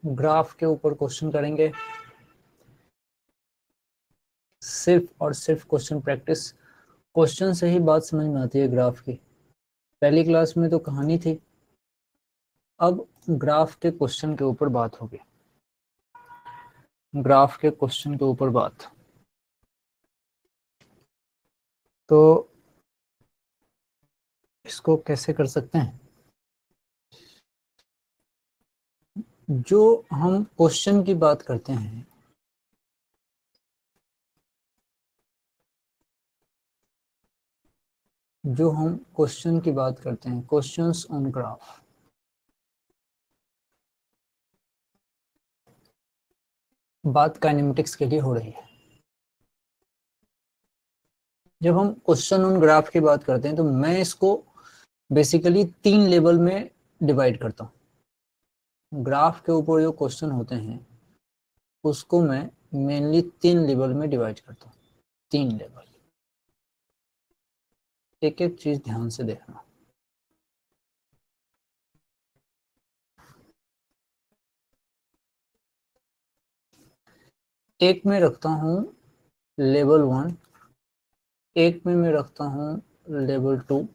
Graph के ऊपर question करेंगे, सिर्फ और सिर्फ क्वेश्चन प्रैक्टिस। क्वेश्चन से ही बात समझ में आती है ग्राफ की। पहली क्लास में तो कहानी थी, अब ग्राफ के क्वेश्चन के ऊपर बात होगी। ग्राफ के क्वेश्चन के ऊपर बात, तो इसको कैसे कर सकते हैं? जो हम क्वेश्चन की बात करते हैं, जो हम क्वेश्चन की बात करते हैं, क्वेश्चंस ऑन ग्राफ, बात काइनेमेटिक्स के लिए हो रही है। जब हम क्वेश्चन ऑन ग्राफ की बात करते हैं तो मैं इसको बेसिकली 3 लेवल में डिवाइड करता हूँ। ग्राफ के ऊपर जो क्वेश्चन होते हैं उसको मैं मेनली 3 लेवल में डिवाइड करता हूँ। 3 लेवल, एक एक चीज ध्यान से देखना। एक में रखता हूँ लेवल 1, एक में मैं रखता हूँ लेवल 2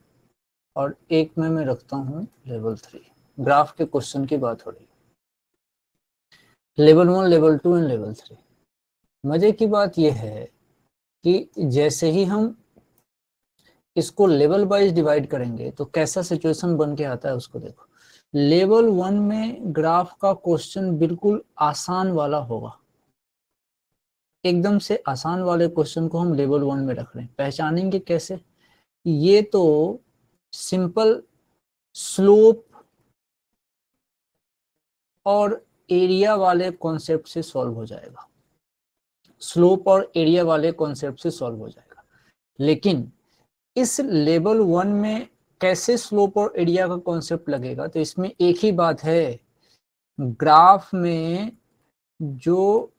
और एक में मैं रखता हूँ लेवल 3। ग्राफ के क्वेश्चन की बात हो रही है, लेवल 1, लेवल 2 एंड लेवल 3। मजे की बात यह है कि जैसे ही हम इसको लेवल वाइज डिवाइड करेंगे तो कैसा सिचुएशन बन के आता है उसको देखो। लेवल 1 में ग्राफ का क्वेश्चन बिल्कुल आसान वाला होगा, एकदम से आसान वाले क्वेश्चन को हम लेवल 1 में रख रहे हैं। पहचानेंगे कैसे? ये तो सिंपल स्लोप और एरिया वाले कॉन्सेप्ट से सॉल्व हो जाएगा, स्लोप और एरिया वाले कॉन्सेप्ट से सॉल्व हो जाएगा। लेकिन इस लेवल 1 में कैसे स्लोप और एरिया का कॉन्सेप्ट लगेगा? तो इसमें एक ही बात है, ग्राफ में जो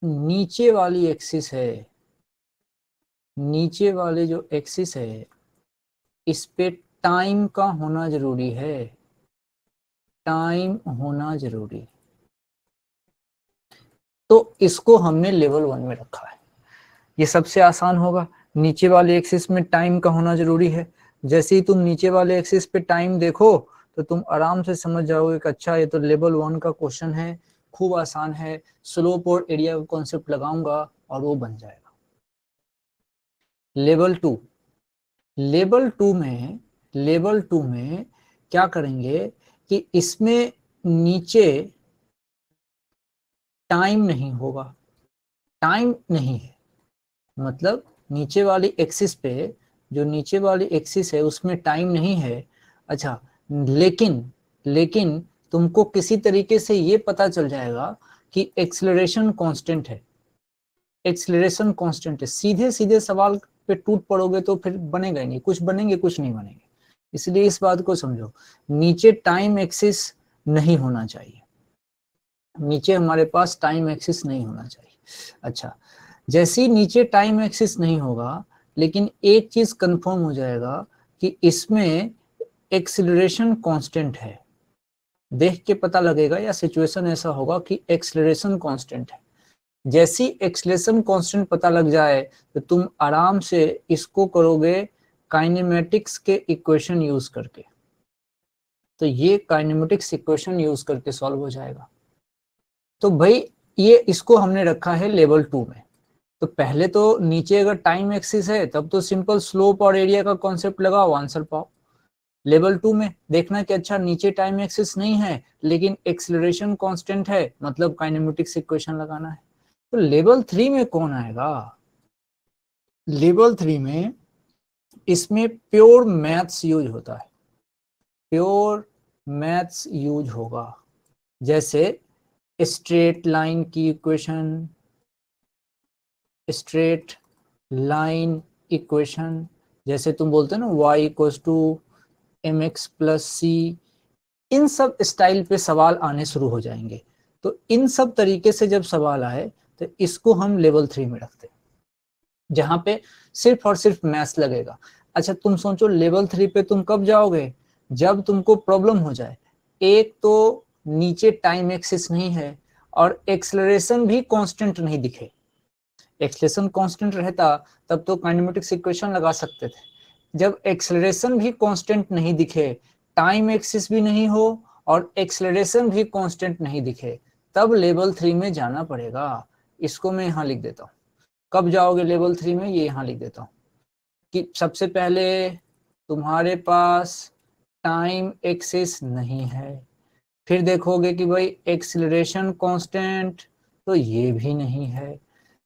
नीचे वाली एक्सिस है, नीचे वाले जो एक्सिस है, इस पे टाइम का होना जरूरी है, टाइम होना जरूरी। तो इसको हमने लेवल 1 में रखा है, ये सबसे आसान होगा। नीचे वाले एक्सिस में टाइम का होना जरूरी है। जैसे ही तुम नीचे वाले एक्सिस पे टाइम देखो तो तुम आराम से समझ जाओगे कि अच्छा ये तो लेवल 1 का क्वेश्चन है, खूब आसान है, स्लोप और एरिया का कॉन्सेप्ट लगाऊंगा और वो बन जाएगा। लेवल 2, लेवल 2 में क्या करेंगे कि इसमें नीचे टाइम नहीं होगा, टाइम नहीं है, मतलब नीचे वाली एक्सिस पे, जो नीचे वाली एक्सिस है उसमें टाइम नहीं है। अच्छा, लेकिन तुमको किसी तरीके से ये पता चल जाएगा कि एक्सेलरेशन कांस्टेंट है, एक्सेलरेशन कांस्टेंट है। सीधे सीधे सवाल पे टूट पड़ोगे तो फिर बनेगा ही नहीं, कुछ बनेंगे कुछ नहीं बनेंगे। इसलिए इस बात को समझो, नीचे टाइम एक्सिस नहीं होना चाहिए, नीचे हमारे पास टाइम एक्सिस नहीं होना चाहिए। अच्छा, जैसे ही नीचे टाइम एक्सिस नहीं होगा, लेकिन एक चीज कंफर्म हो जाएगा कि इसमें एक्सेलरेशन कांस्टेंट है। देख के पता लगेगा या सिचुएशन ऐसा होगा कि एक्सेलरेशन कांस्टेंट है। जैसी एक्सेलरेशन कांस्टेंट पता लग जाए तो तुम आराम से इसको करोगे काइनेमेटिक्स के इक्वेशन यूज करके। तो ये काइनेमेटिक्स इक्वेशन यूज करके सॉल्व हो जाएगा। तो भाई ये इसको हमने रखा है लेवल 2 में। तो पहले तो नीचे अगर टाइम एक्सिस है तब तो सिंपल स्लोप और एरिया का कॉन्सेप्ट लगाओ, आंसर पाओ। लेवल 2 में देखना कि अच्छा नीचे टाइम एक्सिस नहीं है लेकिन एक्सेलरेशन कांस्टेंट है, मतलब काइनेमेटिक्स इक्वेशन लगाना है। तो लेवल 3 में कौन आएगा? लेवल 3 में इसमें प्योर मैथ्स यूज होता है, प्योर मैथ्स यूज होगा। जैसे स्ट्रेट लाइन की इक्वेशन, स्ट्रेट लाइन इक्वेशन, जैसे तुम बोलते हो ना y equals to mx plus C, इन सब स्टाइल पे सवाल आने शुरू हो जाएंगे। तो इन सब तरीके से जब सवाल आए तो इसको हम लेवल 3 में रखते हैं, जहां पे सिर्फ और सिर्फ मैथ्स लगेगा। अच्छा, तुम सोचो लेवल 3 पे तुम कब जाओगे? जब तुमको प्रॉब्लम हो जाए। एक तो नीचे टाइम एक्सिस नहीं है और एक्सेलरेशन भी कांस्टेंट नहीं दिखे। एक्सेलरेशन कांस्टेंट रहता तब तो काइनेमेटिक्स इक्वेशन लगा सकते थे। जब एक्सेलरेशन भी कांस्टेंट नहीं दिखे, टाइम एक्सिस भी नहीं हो और एक्सेलरेशन भी कांस्टेंट नहीं दिखे, तब लेवल 3 में जाना पड़ेगा। इसको मैं यहाँ लिख देता हूँ। कब जाओगे लेवल 3 में, ये यहाँ लिख देता हूँ कि सबसे पहले तुम्हारे पास टाइम एक्सिस नहीं है, फिर देखोगे कि भाई एक्सेलरेशन कांस्टेंट, तो ये भी नहीं है,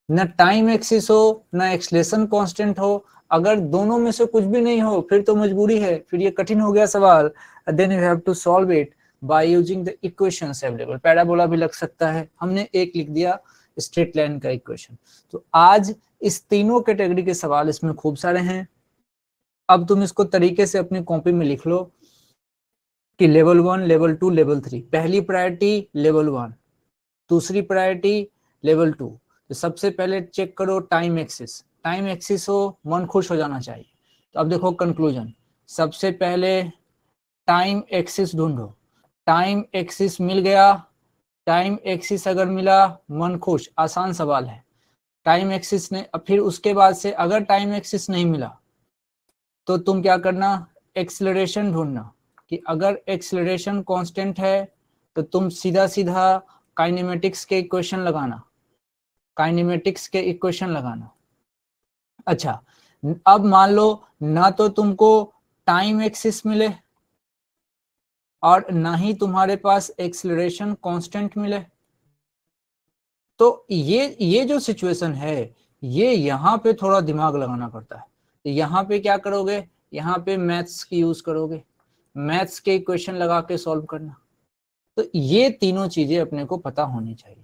न टाइम एक्सिस हो न एक्सेलरेशन कांस्टेंट हो। अगर दोनों में से कुछ भी नहीं हो फिर तो मजबूरी है, फिर ये कठिन हो गया सवाल। Then you have to solve it by using the equations available. Parabola भी लग सकता है, हमने एक लिख दिया स्ट्रेट लाइन का इक्वेशन। तो आज इस तीनों कैटेगरी के सवाल इसमें खूब सारे हैं। अब तुम इसको तरीके से अपनी कॉपी में लिख लो कि लेवल 1, लेवल 2, लेवल 3। पहली प्रायोरिटी लेवल 1, दूसरी प्रायोरिटी लेवल 2। तो सबसे पहले चेक करो टाइम एक्सिस। टाइम एक्सिस हो, मन खुश हो जाना चाहिए। तो अब देखो कंक्लूजन, सबसे पहले टाइम एक्सिस ढूंढो। टाइम एक्सिस मिल गया, टाइम एक्सिस अगर मिला मन खुश, आसान सवाल है। टाइम एक्सिस ने, फिर उसके बाद से अगर टाइम एक्सिस नहीं मिला तो तुम क्या करना, एक्सेलरेशन ढूंढना कि अगर एक्सेलरेशन कांस्टेंट है तो तुम सीधा सीधा काइनेमेटिक्स के इक्वेशन लगाना, काइनेमेटिक्स के इक्वेशन लगाना। अच्छा, अब मान लो ना तो तुमको टाइम एक्सिस मिले और ना ही तुम्हारे पास एक्सेलरेशन कांस्टेंट मिले, तो ये जो सिचुएशन है, ये यहाँ पे थोड़ा दिमाग लगाना पड़ता है। तो यहाँ पे क्या करोगे, यहाँ पे मैथ्स की यूज करोगे, मैथ्स के इक्वेशन लगा के सॉल्व करना। तो ये तीनों चीजें अपने को पता होनी चाहिए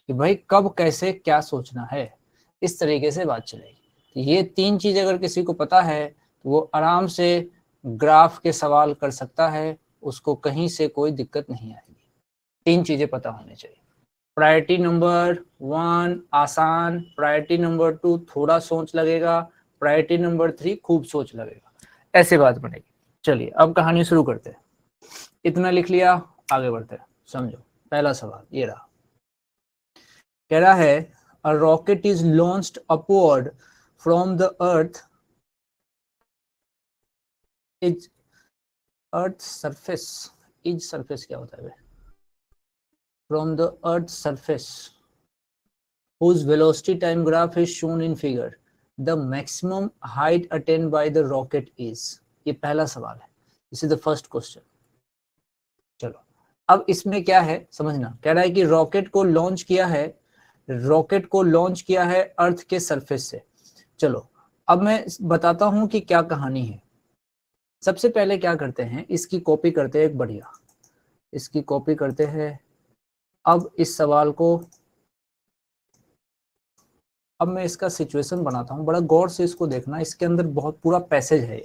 कि भाई कब कैसे क्या सोचना है, इस तरीके से बात चलेगी। तो ये तीन चीज अगर किसी को पता है तो वो आराम से ग्राफ के सवाल कर सकता है, उसको कहीं से कोई दिक्कत नहीं आएगी। तीन चीजें पता होनी चाहिए। प्रायोरिटी नंबर 1 आसान, प्रायोरिटी नंबर 2 थोड़ा सोच लगेगा, प्रायोरिटी नंबर 3 खूब सोच लगेगा, ऐसे बात बनेगी। चलिए अब कहानी शुरू करते हैं। इतना लिख लिया, आगे बढ़ते हैं। समझो पहला सवाल ये रहा, कह रहा है a rocket is launched upward from the earth is earth surface. Is surface क्या होता है? From the earth surface whose velocity time graph is shown in figure, the maximum height attained by the rocket is। ये पहला सवाल है, this is the first question. चलो अब इसमें क्या है समझना, कह रहा है कि रॉकेट को लॉन्च किया है, रॉकेट को लॉन्च किया है अर्थ के सरफेस से। चलो अब मैं बताता हूं कि क्या कहानी है। सबसे पहले क्या करते हैं, इसकी कॉपी करते हैं, एक बढ़िया इसकी कॉपी करते हैं। अब इस सवाल को, अब मैं इसका सिचुएशन बनाता हूँ, बड़ा गौर से इसको देखना, इसके अंदर बहुत पूरा पैसेज है।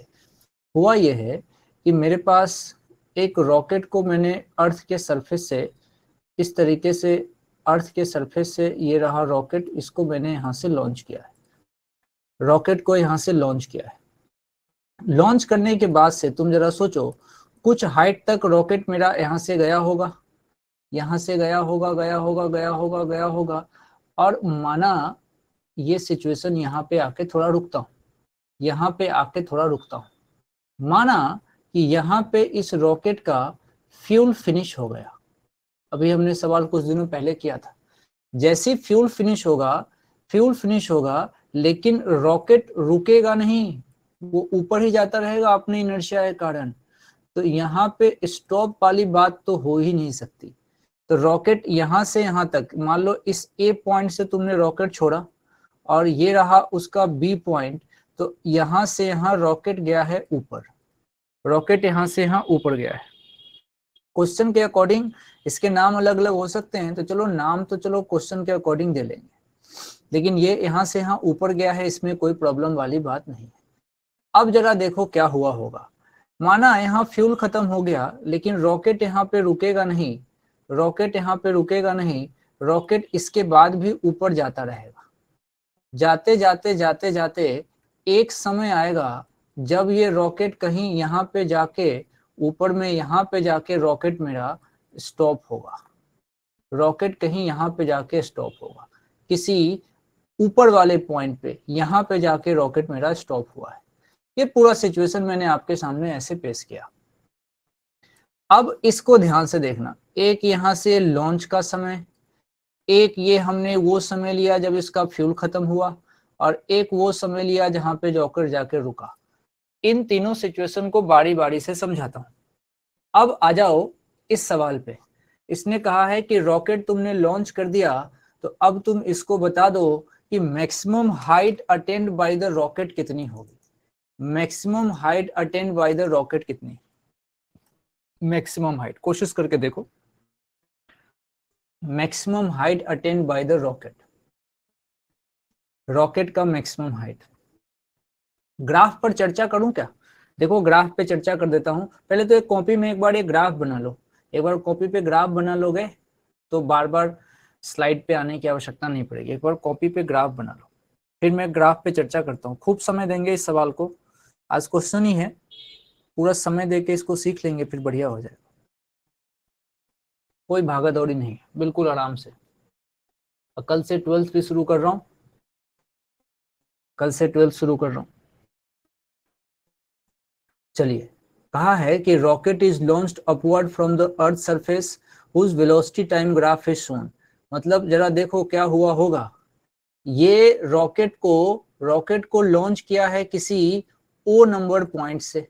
हुआ ये है कि मेरे पास एक रॉकेट को मैंने अर्थ के सरफेस से, इस तरीके से अर्थ के सरफेस से, ये रहा रॉकेट, इसको मैंने यहाँ से लॉन्च किया है, रॉकेट को यहाँ से लॉन्च किया है। लॉन्च करने के बाद से तुम जरा सोचो, कुछ हाइट तक रॉकेट मेरा यहाँ से गया होगा, यहाँ से गया होगा, गया होगा, गया होगा, गया होगा, और माना ये सिचुएशन यहाँ पे आके थोड़ा रुकता हूँ, यहाँ पे आके थोड़ा रुकता हूँ। माना कि यहाँ पे इस रॉकेट का फ्यूल फिनिश हो गया। अभी हमने सवाल कुछ दिनों पहले किया था, जैसे फ्यूल फिनिश होगा, लेकिन रॉकेट रुकेगा नहीं, वो ऊपर ही जाता रहेगा अपने इनर्शिया के कारण। तो यहाँ पे स्टॉप वाली बात तो हो ही नहीं सकती। तो रॉकेट यहाँ से यहाँ तक, मान लो इस ए पॉइंट से तुमने रॉकेट छोड़ा और ये रहा उसका बी पॉइंट, तो यहाँ से यहाँ रॉकेट गया है ऊपर, रॉकेट यहाँ से यहाँ ऊपर गया है। क्वेश्चन के अकॉर्डिंग इसके नाम अलग अलग हो सकते हैं, तो चलो नाम तो चलो क्वेश्चन के अकॉर्डिंग दे लेंगे, लेकिन ये यहाँ से यहाँ ऊपर गया है, इसमें कोई प्रॉब्लम वाली बात नहीं है। अब जरा देखो क्या हुआ होगा। माना यहाँ फ्यूल खत्म हो गया, लेकिन रॉकेट यहाँ पे रुकेगा नहीं, रॉकेट यहाँ पे रुकेगा नहीं, रॉकेट इसके बाद भी ऊपर जाता रहेगा। जाते जाते जाते जाते एक समय आएगा जब ये रॉकेट कहीं यहाँ पे जाके ऊपर में, यहाँ पे जाके रॉकेट मेरा स्टॉप होगा, रॉकेट कहीं यहाँ पे जाके स्टॉप होगा, किसी ऊपर वाले पॉइंट पे यहाँ पे जाके रॉकेट मेरा स्टॉप हुआ है। ये पूरा सिचुएशन मैंने आपके सामने ऐसे पेश किया। अब इसको ध्यान से देखना, एक यहाँ से लॉन्च का समय, एक ये हमने वो समय लिया जब इसका फ्यूल खत्म हुआ, और एक वो समय लिया जहां पे रॉकेट जाके रुका। इन तीनों सिचुएशन को बारी बारी से समझाता हूं। अब आ जाओ इस सवाल पे। इसने कहा है कि रॉकेट तुमने लॉन्च कर दिया, तो अब तुम इसको बता दो कि maximum height attend by the rocket कितनी होगी। Maximum height attend by the rocket कितनी, मैक्सिमम हाइट कोशिश करके देखो, maximum height attend by the rocket, rocket का मैक्सिमम हाइट। ग्राफ पर चर्चा करूं क्या? देखो ग्राफ पे चर्चा कर देता हूं। पहले तो एक कॉपी में एक बार ये ग्राफ बना लो, एक बार कॉपी पे ग्राफ बना लोगे तो बार बार स्लाइड पे आने की आवश्यकता नहीं पड़ेगी। एक बार कॉपी पे ग्राफ बना लो, फिर मैं ग्राफ पे चर्चा करता हूँ। खूब समय देंगे इस सवाल को, आज क्वेश्चन ही है, पूरा समय देके इसको सीख लेंगे, फिर बढ़िया हो जाएगा। कोई भागा दौड़ी नहीं, बिल्कुल आराम से। कल से 12th भी शुरू कर रहा हूँ, कल से 12th शुरू कर रहा हूँ। चलिए, कहा है कि rocket is launched upward from the earth surface whose velocity time graph is shown. मतलब जरा देखो क्या हुआ होगा, ये रॉकेट को लॉन्च किया है किसी ओ नंबर पॉइंट से,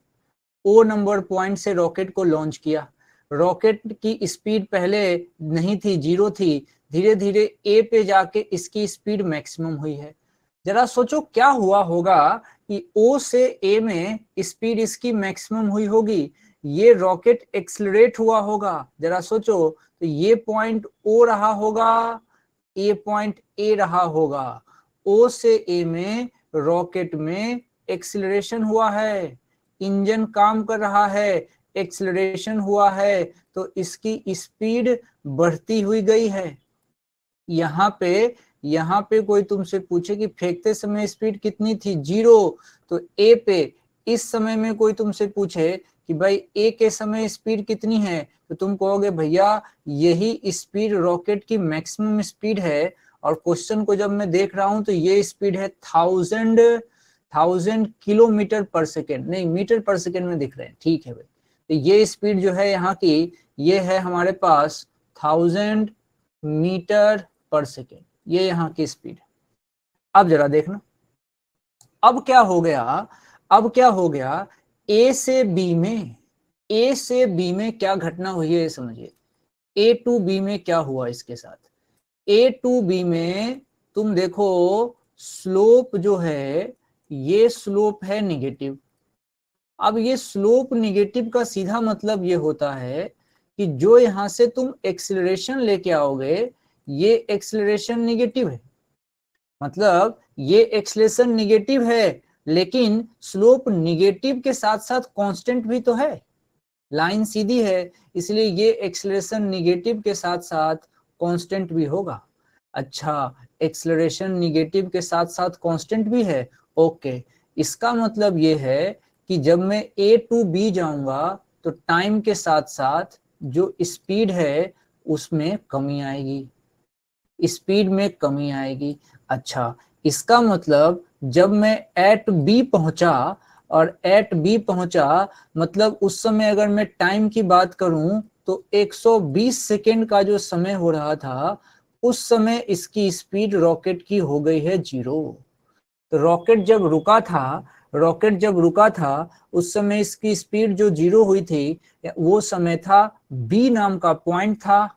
ओ नंबर पॉइंट से रॉकेट को लॉन्च किया। रॉकेट की स्पीड पहले नहीं थी, 0 थी, धीरे धीरे ए पे जाके इसकी स्पीड मैक्सिमम हुई है। जरा सोचो क्या हुआ होगा कि ओ से ए में स्पीड इसकी मैक्सिमम हुई होगी, ये रॉकेट एक्सेलरेट हुआ होगा। जरा सोचो, तो ये पॉइंट ओ रहा होगा, ये पॉइंट ए रहा होगा, ओ से ए में रॉकेट में एक्सेलरेशन हुआ है, इंजन काम कर रहा है, एक्सेलरेशन हुआ है, तो इसकी स्पीड बढ़ती हुई गई है। यहाँ पे कोई तुमसे पूछे कि फेंकते समय स्पीड कितनी थी, 0, तो ए पे इस समय में कोई तुमसे पूछे कि भाई ए के समय स्पीड कितनी है, तो तुम कहोगे भैया यही स्पीड रॉकेट की मैक्सिमम स्पीड है, और क्वेश्चन को जब मैं देख रहा हूं तो ये स्पीड है 1000 किलोमीटर पर सेकेंड, नहीं मीटर पर सेकेंड में दिख रहे हैं, ठीक है भाई। तो ये स्पीड जो है यहाँ की, ये है हमारे पास 1000 मीटर पर सेकेंड, ये यहाँ की स्पीड। अब जरा देखना, अब क्या हो गया, ए से बी में क्या घटना हुई है समझिए। ए टू बी में क्या हुआ इसके साथ, ए टू बी में तुम देखो स्लोप जो है, ये स्लोप है निगेटिव। अब ये स्लोप निगेटिव का सीधा मतलब ये होता है कि जो यहां से तुम एक्सीलरेशन लेके आओगे, ये एक्सीलरेशन निगेटिव है। मतलब ये एक्सीलरेशन निगेटिव है, लेकिन स्लोप निगेटिव के साथ साथ कांस्टेंट भी तो है, लाइन सीधी है, इसलिए ये एक्सीलरेशन निगेटिव के साथ साथ कांस्टेंट भी होगा। अच्छा, एक्सीलरेशन निगेटिव के साथ साथ कांस्टेंट भी है, ओके। इसका मतलब ये है कि जब मैं ए टू बी जाऊंगा तो टाइम के साथ साथ जो स्पीड है उसमें कमी आएगी, स्पीड में कमी आएगी। अच्छा, इसका मतलब जब मैं एट बी पहुंचा, और एट बी पहुंचा मतलब उस समय अगर मैं टाइम की बात करूं तो 120 सेकेंड का जो समय हो रहा था, उस समय इसकी स्पीड रॉकेट की हो गई है 0। तो रॉकेट जब रुका था उस समय इसकी स्पीड जो 0 हुई थी, वो समय था बी नाम का पॉइंट था।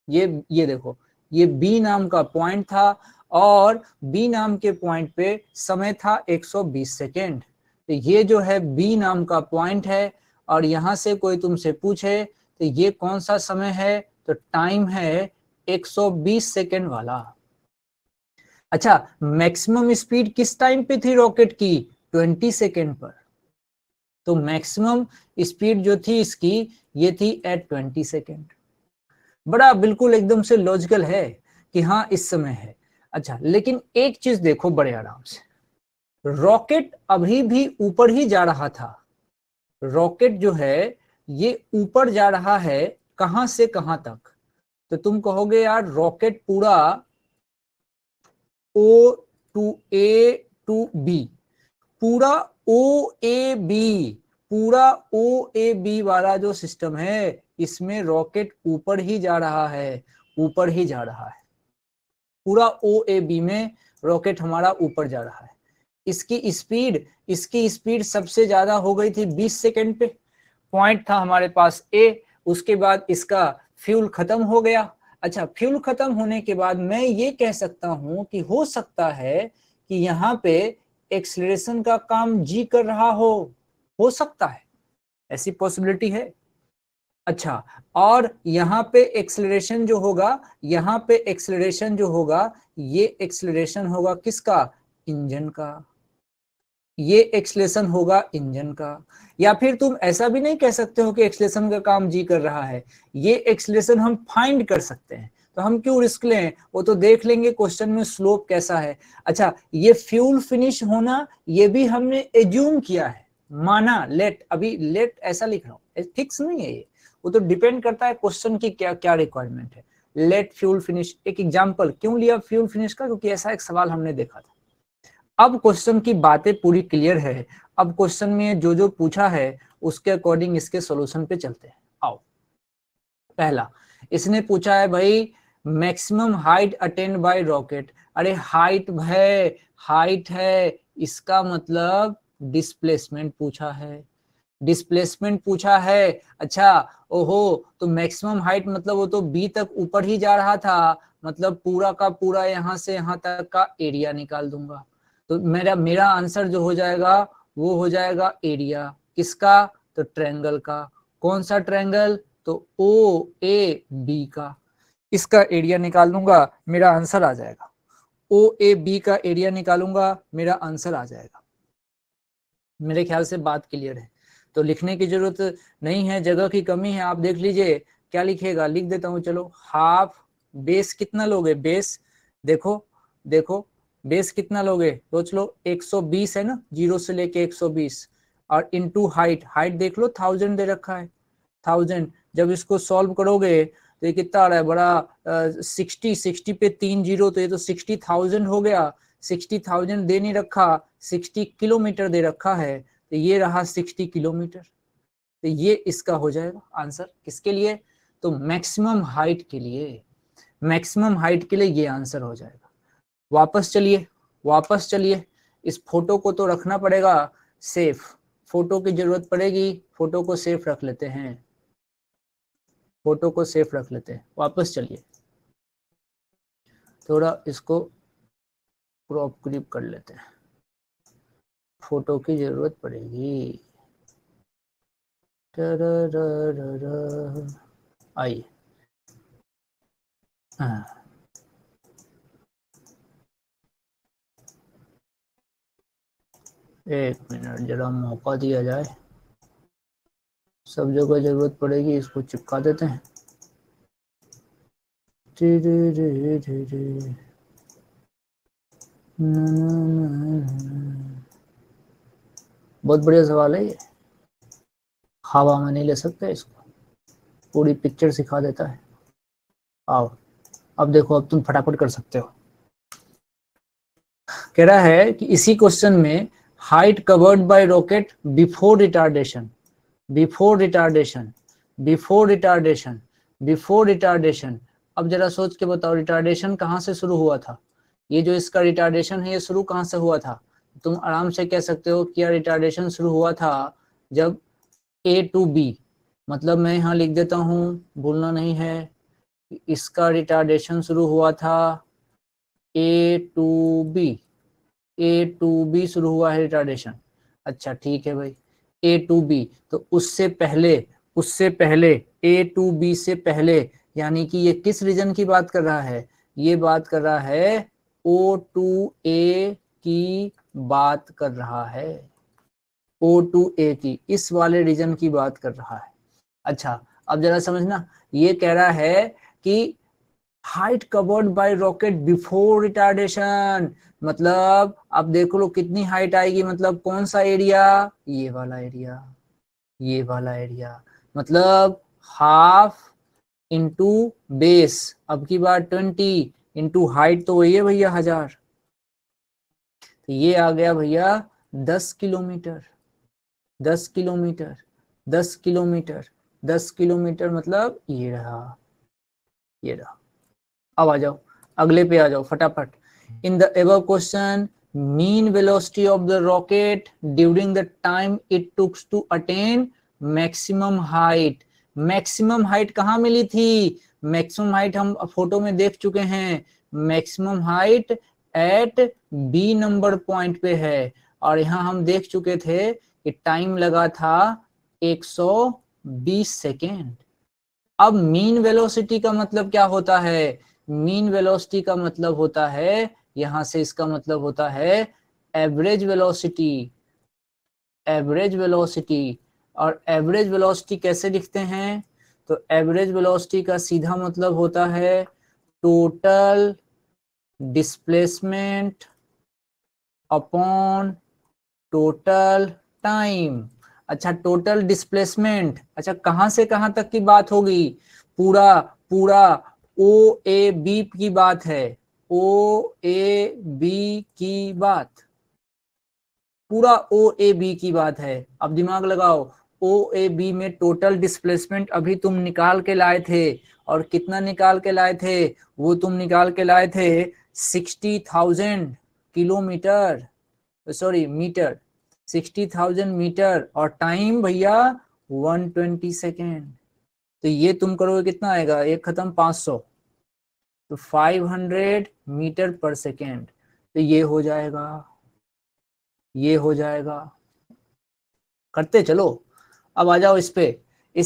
ये देखो, ये बी नाम का पॉइंट था, और बी नाम के पॉइंट पे समय था 120 सेकेंड। तो ये जो है बी नाम का पॉइंट है, और यहां से कोई तुमसे पूछे तो ये कौन सा समय है, तो टाइम है 120 सेकेंड वाला। अच्छा, मैक्सिमम स्पीड किस टाइम पे थी रॉकेट की, 20 सेकेंड पर। तो मैक्सिमम स्पीड जो थी इसकी, ये थी एट 20 सेकेंड। बड़ा बिल्कुल एकदम से लॉजिकल है कि हाँ इस समय है। अच्छा, लेकिन एक चीज देखो बड़े आराम से, रॉकेट अभी भी ऊपर ही जा रहा था, रॉकेट जो है ये ऊपर जा रहा है, कहां से कहां तक, तो तुम कहोगे यार रॉकेट पूरा O to A to B, पूरा OAB, पूरा OAB वाला जो सिस्टम है इसमें रॉकेट ऊपर ही जा रहा है, ऊपर ही जा रहा है, पूरा OAB में रॉकेट हमारा ऊपर जा रहा है। इसकी स्पीड सबसे ज्यादा हो गई थी 20 सेकंड पे, पॉइंट था हमारे पास A, उसके बाद इसका फ्यूल खत्म हो गया। अच्छा, फ्यूल खत्म होने के बाद मैं ये कह सकता हूं कि हो सकता है कि यहाँ पे एक्सीलरेशन का काम G कर रहा हो सकता है, ऐसी पॉसिबिलिटी है। अच्छा, और यहाँ पे एक्सीलरेशन जो होगा, यहाँ पे एक्सीलरेशन जो होगा, ये एक्सीलरेशन होगा किसका, इंजन का, ये एक्सीलरेशन होगा इंजन का। या फिर तुम ऐसा भी नहीं कह सकते हो कि एक्सीलरेशन का काम जी कर रहा है, ये एक्सीलरेशन हम फाइंड कर सकते हैं, तो हम क्यों रिस्क लें, वो तो देख लेंगे क्वेश्चन में स्लोप कैसा है। अच्छा, ये फ्यूल फिनिश होना ये भी हमने एज्यूम किया है, माना, लेट, अभी लेट ऐसा लिख रहा हूँ, फिक्स नहीं है ये, वो तो डिपेंड करता है क्वेश्चन की क्या क्या रिक्वायरमेंट है। लेट फ्यूल फिनिश, एक एग्जाम्पल क्यों लिया फ्यूल फिनिश का, क्योंकि ऐसा एक सवाल हमने देखा था। अब क्वेश्चन की बातें पूरी क्लियर है, अब क्वेश्चन में जो जो पूछा है उसके अकॉर्डिंग इसके सॉल्यूशन पे चलते हैं। आओ, पहला इसने पूछा है भाई maximum height attend bye rocket. अरे हाइट है, हाइट है, इसका मतलब डिस्प्लेसमेंट पूछा है, डिस्प्लेसमेंट पूछा है। अच्छा, ओहो, तो मैक्सिमम हाइट मतलब वो तो बी तक ऊपर ही जा रहा था, मतलब पूरा का पूरा यहाँ से यहाँ तक का एरिया निकाल दूंगा, तो मेरा आंसर जो हो जाएगा वो हो जाएगा एरिया किसका, तो ट्रायंगल का। कौन सा ट्रायंगल, तो OAB का, इसका एरिया निकाल दूंगा, मेरा आंसर आ जाएगा। OAB का एरिया निकालूंगा, मेरा आंसर आ जाएगा। मेरे ख्याल से बात क्लियर है, तो लिखने की जरूरत नहीं है, जगह की कमी है, आप देख लीजिए क्या लिखेगा, लिख देता हूं चलो। हाफ, बेस कितना लोगे, बेस देखो देखो, बेस कितना लोगे, सोच लो, 120 है ना, 0 से लेके 120, और इनटू हाइट, हाइट देख लो 1000 दे रखा है, 1000। जब इसको सॉल्व करोगे तो ये कितना आ रहा है, बड़ा 60 पे 3 0, तो ये तो 60,000 हो गया। 60,000 दे नहीं रखा, 60 किलोमीटर दे रखा है, तो ये रहा 60 किलोमीटर, तो ये इसका हो जाएगा आंसर। किसके लिए, तो मैक्सिमम हाइट के लिए, मैक्सिमम हाइट के लिए ये आंसर हो जाएगा। वापस चलिए, वापस चलिए, इस फोटो को तो रखना पड़ेगा सेफ, फोटो की जरूरत पड़ेगी, फोटो को सेफ रख लेते हैं, फोटो को सेफ रख लेते हैं। वापस चलिए, थोड़ा इसको क्रॉप क्रीप कर लेते हैं, फोटो की जरूरत पड़ेगी। आइए, एक मिनट जरा मौका दिया जाए, सब जगह जरूरत पड़ेगी, इसको चिपका देते हैं। बहुत बढ़िया सवाल है ये, हवा में नहीं ले सकते इसको, पूरी पिक्चर सिखा देता है। आओ, अब देखो, अब तुम फटाफट कर सकते हो। कह रहा है कि इसी क्वेश्चन में height covered by rocket before retardation, before retardation, before retardation, before retardation. अब जरा सोच के बताओ, रिटार्डेशन कहाँ से शुरू हुआ था, ये जो इसका रिटार्डेशन है ये शुरू कहाँ से हुआ था। तुम आराम से कह सकते हो कि रिटार्डेशन शुरू हुआ था जब A to B, मतलब मैं यहाँ लिख देता हूँ, भूलना नहीं है, इसका रिटार्डेशन शुरू हुआ था A to B, A to B शुरू हुआ है रिटार्डेशन। अच्छा ठीक है भाई, A to B, तो उससे पहले, उससे पहले, A to B से पहले, यानी कि ये किस रीजन की बात कर रहा है, ये बात कर रहा है O to A की बात कर रहा है, O to A की, इस वाले रीजन की बात कर रहा है। अच्छा, अब जरा समझना, ये कह रहा है कि height covered by rocket before retardation, मतलब अब देखो लो कितनी हाइट आएगी, मतलब कौन सा एरिया, ये वाला एरिया, ये वाला एरिया, मतलब हाफ इंटू बेस, अब की बार 20 इंटू हाइट तो वही है भैया 1000, तो ये आ गया भैया 10 किलोमीटर। 10 किलोमीटर, 10 किलोमीटर, 10 किलोमीटर मतलब ये रहा, ये रहा। अब आ जाओ अगले पे आ जाओ फटाफट। In the above question mean velocity of the rocket during the time it takes to attain maximum height. Maximum height कहाँ मिली थी? मैक्सिमम हाइट हम फोटो में देख चुके हैं, maximum height at B number point पे है, और यहाँ हम देख चुके थे कि टाइम लगा था 120 सेकेंड। अब मीन वेलोसिटी का मतलब क्या होता है? मीन वेलोसिटी का मतलब होता है, यहां से इसका मतलब होता है एवरेज वेलोसिटी। एवरेज वेलोसिटी, और एवरेज वेलोसिटी कैसे लिखते हैं? तो एवरेज वेलोसिटी का सीधा मतलब होता है total displacement upon total time. अच्छा टोटल डिस्प्लेसमेंट, अच्छा कहां से कहां तक की बात होगी? पूरा पूरा ओ ए बी की बात है, ओ ए बी की बात, पूरा ओ ए बी की बात है। अब दिमाग लगाओ, ओ ए बी में टोटल डिस्प्लेसमेंट अभी तुम निकाल के लाए थे, और कितना निकाल के लाए थे? वो तुम निकाल के लाए थे 60,000 किलोमीटर, सॉरी मीटर, 60,000 मीटर, और टाइम भैया 120 सेकेंड। तो ये तुम करोगे कितना आएगा? एक खत्म 500, तो 500 मीटर पर सेकेंड। तो ये हो जाएगा, ये हो जाएगा। करते चलो, अब आ जाओ इस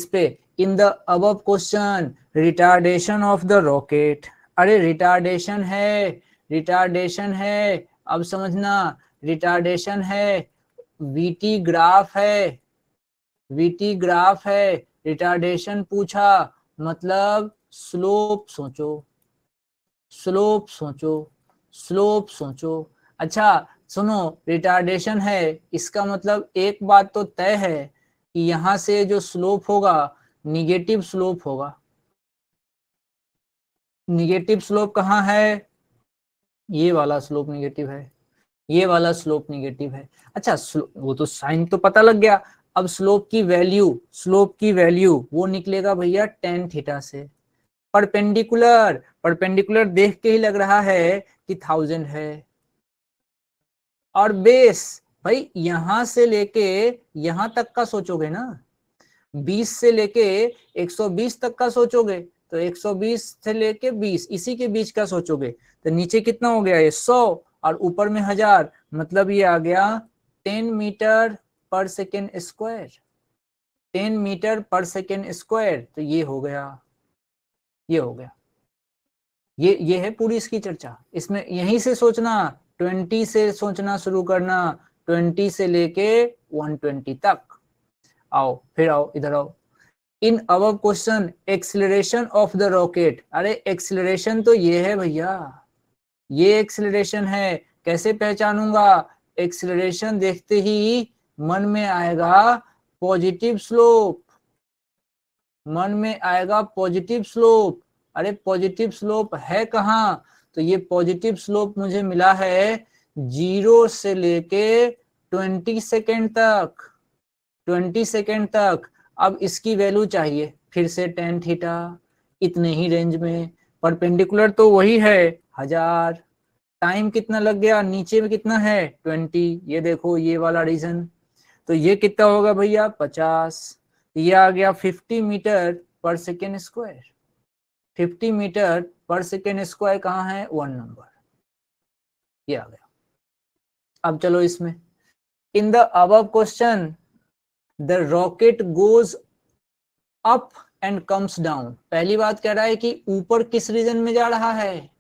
पे in the above question retardation of the rocket. अरे रिटार्डेशन है, रिटार्डेशन है, अब समझना, रिटार्डेशन है, वीटी ग्राफ है, वीटी ग्राफ है, रिटार्डेशन पूछा मतलब स्लोप सोचो, स्लोप सोचो, स्लोप सोचो। अच्छा सुनो, रिटार्डेशन है, इसका मतलब एक बात तो तय है कि यहां से जो स्लोप होगा निगेटिव स्लोप होगा। निगेटिव स्लोप कहाँ है? ये वाला स्लोप निगेटिव है, ये वाला स्लोप निगेटिव है। अच्छा वो तो साइन तो पता लग गया, अब स्लोप की वैल्यू, स्लोप की वैल्यू वो निकलेगा भैया टेन थीटा से। परपेंडिकुलर, परपेंडिकुलर देख के ही लग रहा है कि 1000 है। और बेस भाई यहां से लेके यहां तक का सोचोगे ना, 20 से लेके 120 तक का सोचोगे, तो 120 से लेके 20 इसी के बीच का सोचोगे, तो नीचे कितना हो गया? ये 100, और ऊपर में 1000, मतलब ये आ गया 10 मीटर पर सेकेंड स्क्वायर, 10 मीटर पर सेकेंड स्क्वायर। तो ये हो गया, ये हो गया, ये है पूरी इसकी चर्चा। इसमें यहीं से सोचना, 20 से सोचना शुरू करना, 20 से लेके 120 तक। आओ फिर आओ इधर आओ। In our question acceleration of the rocket. अरे एक्सिलरेशन तो ये है भैया, ये एक्सिलरेशन है। कैसे पहचानूंगा? एक्सिलरेशन देखते ही मन में आएगा पॉजिटिव स्लोप, मन में आएगा पॉजिटिव स्लोप। अरे पॉजिटिव स्लोप है कहाँ? तो ये पॉजिटिव स्लोप मुझे मिला है 0 से लेके 20 सेकेंड तक, 20 सेकेंड तक। अब इसकी वैल्यू चाहिए फिर से टेन थीटा, इतने ही रेंज में। परपेंडिकुलर तो वही है 1000, टाइम कितना लग गया? नीचे में कितना है? 20, ये देखो ये वाला रीजन। तो ये कितना होगा भैया? 50। ये आ गया 50 मीटर पर सेकेंड स्क्वायर। 50 मीटर पर सेकेंड स्क्वायर कहाँ है? 1 नंबर, ये आ गया। अब चलो इसमें, in the above question the rocket goes up and comes down. पहली बात कह रहा है कि ऊपर किस रीजन में जा रहा है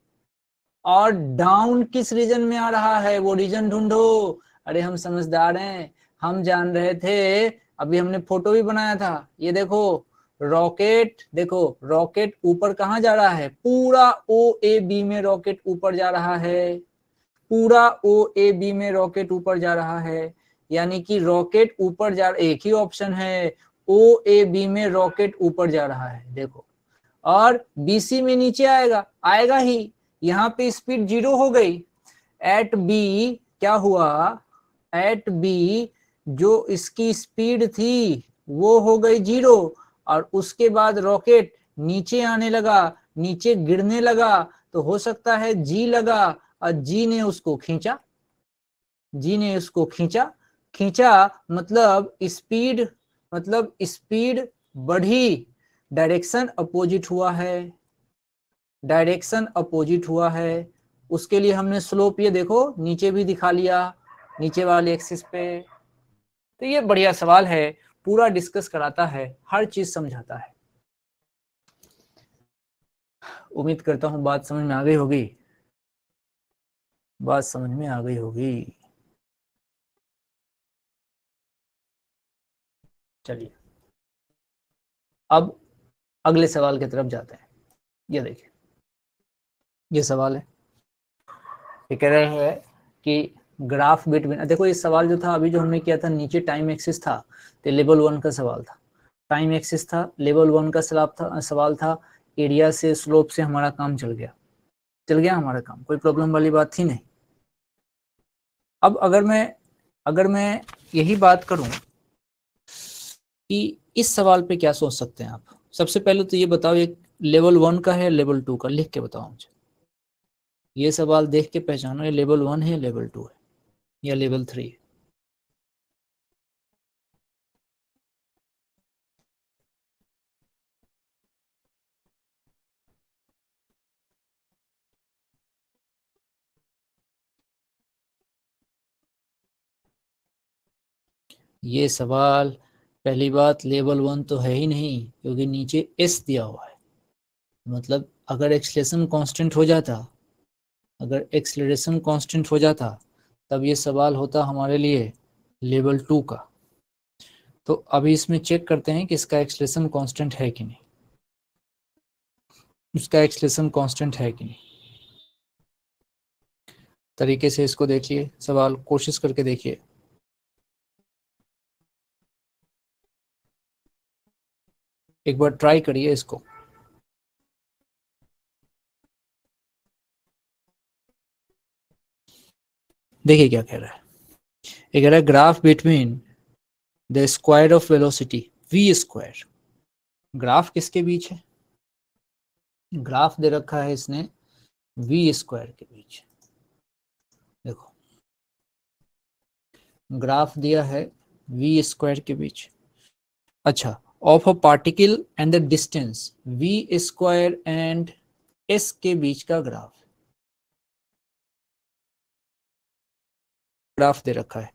और डाउन किस रीजन में आ रहा है, वो रीजन ढूंढो। अरे हम समझदार हैं, हम जान रहे थे, अभी हमने फोटो भी बनाया था। ये देखो रॉकेट, देखो रॉकेट ऊपर कहाँ जा रहा है? पूरा ओ ए बी में रॉकेट ऊपर जा रहा है, पूरा ओ ए बी में रॉकेट ऊपर जा रहा है। यानी कि रॉकेट ऊपर जा, एक ही ऑप्शन है, ओ ए बी में रॉकेट ऊपर जा रहा है। देखो और BC में नीचे आएगा, आएगा ही। यहाँ पे स्पीड 0 हो गई। एट B क्या हुआ, एट B जो इसकी स्पीड थी वो हो गई 0, और उसके बाद रॉकेट नीचे आने लगा, नीचे गिरने लगा, तो हो सकता है G लगा और G ने उसको खींचा, G ने उसको खींचा। खींचा मतलब स्पीड बढ़ी, डायरेक्शन अपोजिट हुआ है, डायरेक्शन अपोजिट हुआ है। उसके लिए हमने स्लोप ये देखो नीचे भी दिखा लिया, नीचे वाले एक्सिस पे। तो ये बढ़िया सवाल है, पूरा डिस्कस कराता है, हर चीज समझाता है। उम्मीद करता हूं बात समझ में आ गई होगी, बात समझ में आ गई होगी। चलिए अब अगले सवाल की तरफ जाते हैं। ये देखिए, ये सवाल है, ये कह रहे हैं कि ग्राफ बिटवीन, देखो ये सवाल जो था अभी जो हमने किया था, नीचे टाइम एक्सिस था तो लेवल 1 का सवाल था, टाइम एक्सिस था, लेवल 1 का सवाल था, एरिया से स्लोप से हमारा काम चल गया हमारा काम, कोई प्रॉब्लम वाली बात थी नहीं। अब अगर मैं यही बात करूं कि इस सवाल पे क्या सोच सकते हैं आप, सबसे पहले तो ये बताओ एक लेवल 1 का है, लेवल 2 का, लिख के बताओ मुझे। ये सवाल देख के पहचानो ये लेवल 1 है, लेवल 2 है या लेवल 3 है। ये सवाल, पहली बात लेवल 1 तो है ही नहीं, क्योंकि नीचे एस दिया हुआ है। मतलब अगर एक्सलेशन कांस्टेंट हो जाता, अगर एक्सलरेशन कांस्टेंट हो जाता, तब ये सवाल होता हमारे लिए लेवल 2 का। तो अभी इसमें चेक करते हैं कि इसका एक्सलेशन कांस्टेंट है कि नहीं, इसका एक्सलेशन कांस्टेंट है कि नहीं। तरीके से इसको देखिए, सवाल कोशिश करके देखिए। एक बार ट्राई करिए इसको। देखिए क्या कह रहा है, ये कह रहा है graph between the square of velocity v square. Graph किसके बीच है, ग्राफ दे रखा है इसने v स्क्वायर के बीच। देखो ग्राफ दिया है v स्क्वायर के बीच। अच्छा, of a particle and the distance v square and s के बीच का ग्राफ दे रखा है।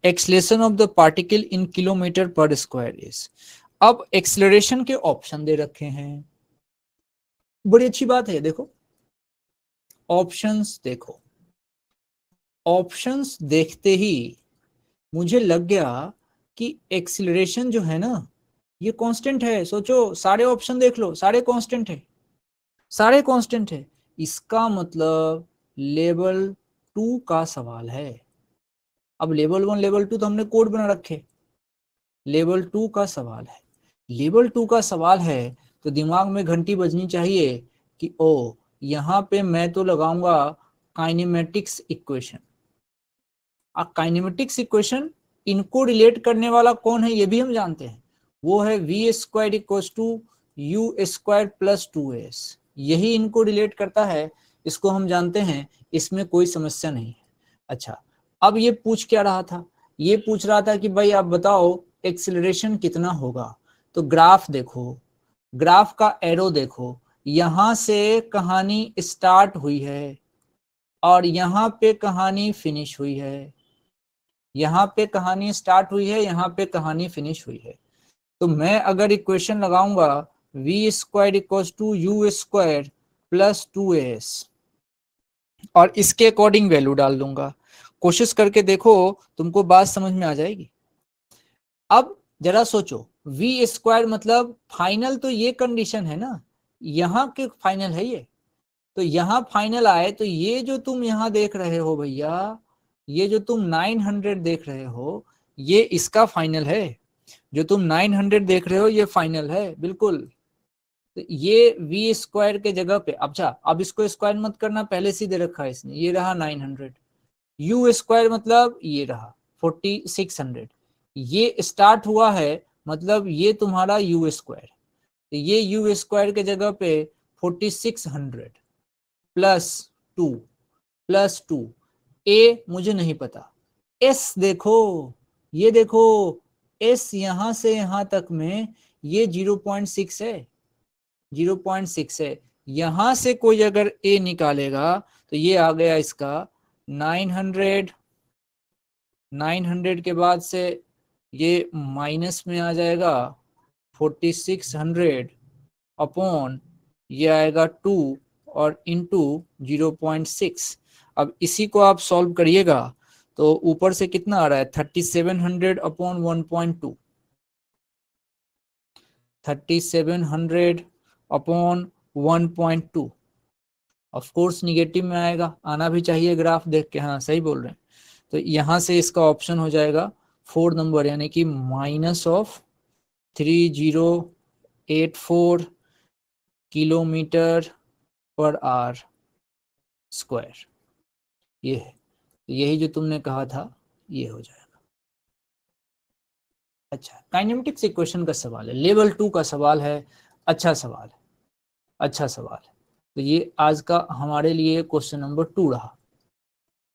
Acceleration of the particle in kilometre पर स्क्वायर इज। अब एक्सलरेशन के ऑप्शन दे रखे हैं, बड़ी अच्छी बात है। देखो ऑप्शंस देखो, ऑप्शंस देखते ही मुझे लग गया कि एक्सिलरेशन जो है ना ये कांस्टेंट है। सोचो सारे ऑप्शन देख लो, सारे कांस्टेंट है, सारे कांस्टेंट है। इसका मतलब लेवल 2 का सवाल है। अब लेवल 1 लेवल 2 तो हमने कोड बना रखे, लेवल 2 का सवाल है। लेवल 2 का सवाल है तो दिमाग में घंटी बजनी चाहिए कि ओ यहाँ पे मैं तो लगाऊंगा काइनेमेटिक्स इक्वेशन। अब काइनेमेटिक्स इक्वेशन इनको रिलेट करने वाला कौन है ये भी हम जानते हैं, वो है v square equals to u square plus 2s। यही इनको रिलेट करता है, इसको हम जानते हैं, इसमें कोई समस्या नहीं है। अच्छा, अब ये पूछ क्या रहा था, ये पूछ रहा था कि भाई आप बताओ एक्सिलरेशन कितना होगा। तो ग्राफ देखो, ग्राफ का एरो देखो, यहां से कहानी स्टार्ट हुई है और यहाँ पे कहानी फिनिश हुई है, यहाँ पे कहानी स्टार्ट हुई है, यहाँ पे कहानी फिनिश हुई है। तो मैं अगर इक्वेशन लगाऊंगा v square equals to u square plus 2s और इसके अकॉर्डिंग वैल्यू डाल दूंगा, कोशिश करके देखो तुमको बात समझ में आ जाएगी। अब जरा सोचो, वी स्क्वायर मतलब फाइनल, तो ये कंडीशन है ना, यहाँ के फाइनल है ये, तो यहाँ फाइनल आए तो ये जो तुम यहाँ देख रहे हो भैया, ये जो तुम 900 देख रहे हो ये इसका फाइनल है। जो तुम 900 देख रहे हो ये फाइनल है, बिल्कुल तो ये वी स्क्वायर के जगह पे, अच्छा अब इसको स्क्वायर मत करना, पहले से दे रखा है इसने, ये रहा 900, यू स्क्वायर मतलब ये रहा 4600, ये स्टार्ट हुआ है मतलब ये तुम्हारा यू स्क्वायर, तो ये यू स्क्वायर के जगह पे 4600 प्लस टू, ए मुझे नहीं पता, एस देखो, ये देखो एस यहां से यहां तक में ये 0.6 है, 0.6 है, यहां से कोई अगर ए निकालेगा तो ये आ गया इसका 900, 900 के बाद से ये माइनस में आ जाएगा 4600 अपॉन ये आएगा 2 और इंटू 0.6। अब इसी को आप सॉल्व करिएगा तो ऊपर से कितना आ रहा है 3700 upon 1.2, 3700 upon 1.2, of course negative में आएगा, आना भी चाहिए ग्राफ देख के, हाँ सही बोल रहे हैं। तो यहां से इसका ऑप्शन हो जाएगा 4 नंबर, यानी कि minus of 3084 kilometre per hour square, ये है, यही जो तुमने कहा था ये हो जाएगा। अच्छा, काइनेमेटिक्स इक्वेशन का सवाल है, लेवल 2 का सवाल है, अच्छा सवाल है, अच्छा सवाल है। तो ये आज का हमारे लिए क्वेश्चन नंबर 2 रहा।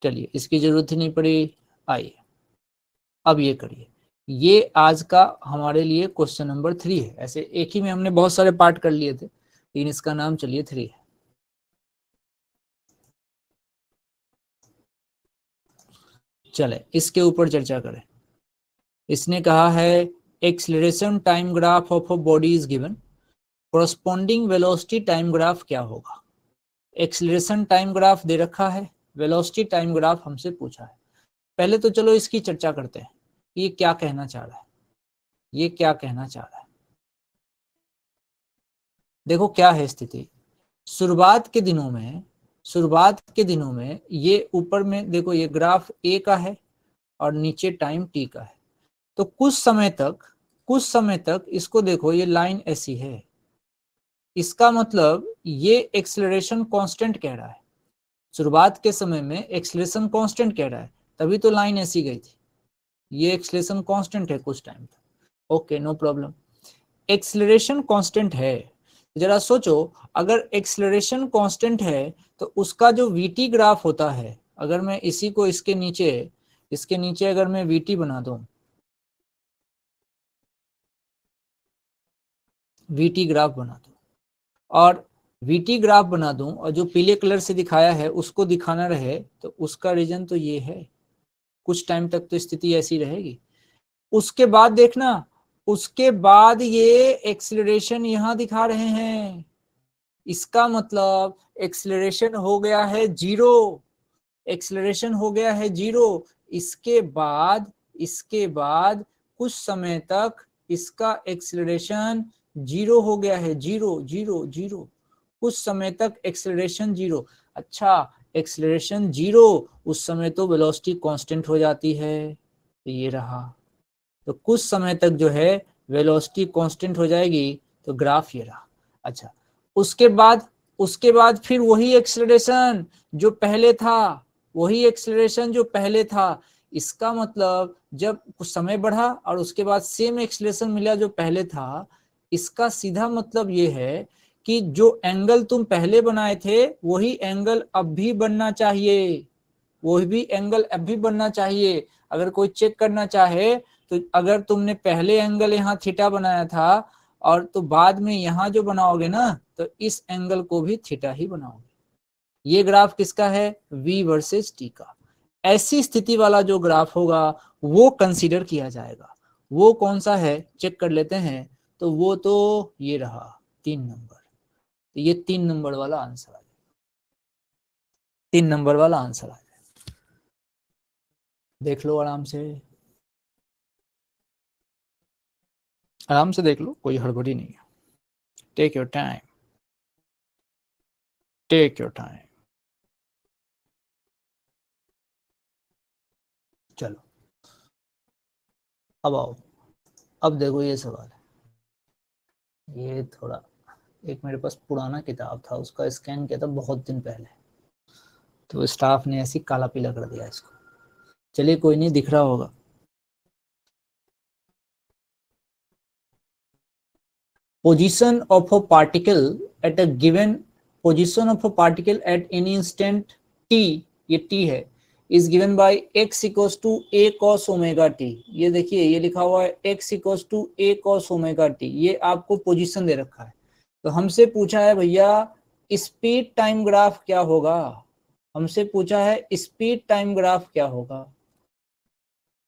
चलिए इसकी जरूरत ही नहीं पड़ी, आइए अब ये करिए, ये आज का हमारे लिए क्वेश्चन नंबर 3 है। ऐसे एक ही में हमने बहुत सारे पार्ट कर लिए थे, लेकिन इसका नाम चलिए 3 है। चले इसके ऊपर चर्चा करें। इसने कहा है acceleration time graph of a body is given, corresponding velocity time graph क्या होगा। एक्सीलरेशन टाइम ग्राफ दे रखा है, वेलोसिटी टाइम ग्राफ हमसे पूछा है। पहले तो चलो इसकी चर्चा करते हैं, ये क्या कहना चाह रहा है, ये क्या कहना चाह रहा है। देखो क्या है स्थिति, शुरुआत के दिनों में ये ऊपर में देखो ये ग्राफ ए का है और नीचे टाइम टी का है। तो कुछ समय तक इसको देखो, ये लाइन ऐसी है, इसका मतलब ये एक्सेलरेशन कांस्टेंट कह रहा है, शुरुआत के समय में एक्सेलरेशन कांस्टेंट कह रहा है, तभी तो लाइन ऐसी गई थी। ये एक्सेलरेशन कांस्टेंट है कुछ टाइम तक, okay no problem. Acceleration constant है, जरा सोचो अगर एक्सेलरेशन कांस्टेंट है तो उसका जो वीटी ग्राफ होता है, अगर मैं इसी को इसके नीचे अगर मैं वीटी बना दूं, वीटी ग्राफ बना दूं और वीटी ग्राफ बना दूं और जो पीले कलर से दिखाया है उसको दिखाना रहे, तो उसका रीजन तो ये है, कुछ टाइम तक तो स्थिति ऐसी रहेगी। उसके बाद देखना, उसके बाद ये एक्सेलरेशन यहां दिखा रहे हैं, इसका मतलब एक्सेलरेशन हो गया है जीरो, एक्सेलरेशन हो गया है जीरो। इसके बाद कुछ समय तक इसका एक्सेलरेशन जीरो हो गया है, जीरो जीरो जीरो, कुछ समय तक एक्सेलरेशन जीरो। अच्छा एक्सेलरेशन जीरो, उस समय तो वेलोसिटी कांस्टेंट हो जाती है, तो ये रहा, तो कुछ समय तक जो है वेलोसिटी कांस्टेंट हो जाएगी, तो ग्राफ ये रहा। अच्छा उसके बाद फिर वही एक्सेलरेशन जो पहले था, इसका मतलब जब कुछ समय बढ़ा और उसके बाद सेम एक्सेलरेशन मिला जो पहले था, इसका सीधा मतलब ये है कि जो एंगल तुम पहले बनाए थे वही एंगल अब भी बनना चाहिए, अगर कोई चेक करना चाहे तो अगर तुमने पहले एंगल यहाँ थीटा बनाया था और तो बाद में यहाँ जो बनाओगे ना, तो इस एंगल को भी थीटा ही बनाओगे। ये ग्राफ किसका है, v वर्सेस t का। ऐसी स्थिति वाला जो ग्राफ होगा वो कंसीडर किया जाएगा। वो कौन सा है चेक कर लेते हैं, तो वो तो ये रहा 3 नंबर, तो ये 3 नंबर वाला आंसर आ जाए, 3 नंबर वाला आंसर आ जाए। देख लो आराम से देख लो, कोई हड़बड़ी नहीं है, take your time, take your time. चलो अब आओ, अब देखो ये सवाल है, ये थोड़ा एक मेरे पास पुराना किताब था, उसका स्कैन किया था बहुत दिन पहले, तो स्टाफ ने ऐसी काला पीला कर दिया इसको। चलिए कोई नहीं, दिख रहा होगा। Position of a particle at a given position of a particle at any instant t, ये t है, is given by x equals to a cos omega t। ये देखिए ये लिखा हुआ है x equals to a cos omega t, ये आपको पोजीशन दे रखा है। तो हमसे पूछा है भैया स्पीड टाइम ग्राफ क्या होगा, हमसे पूछा है स्पीड टाइम ग्राफ क्या होगा।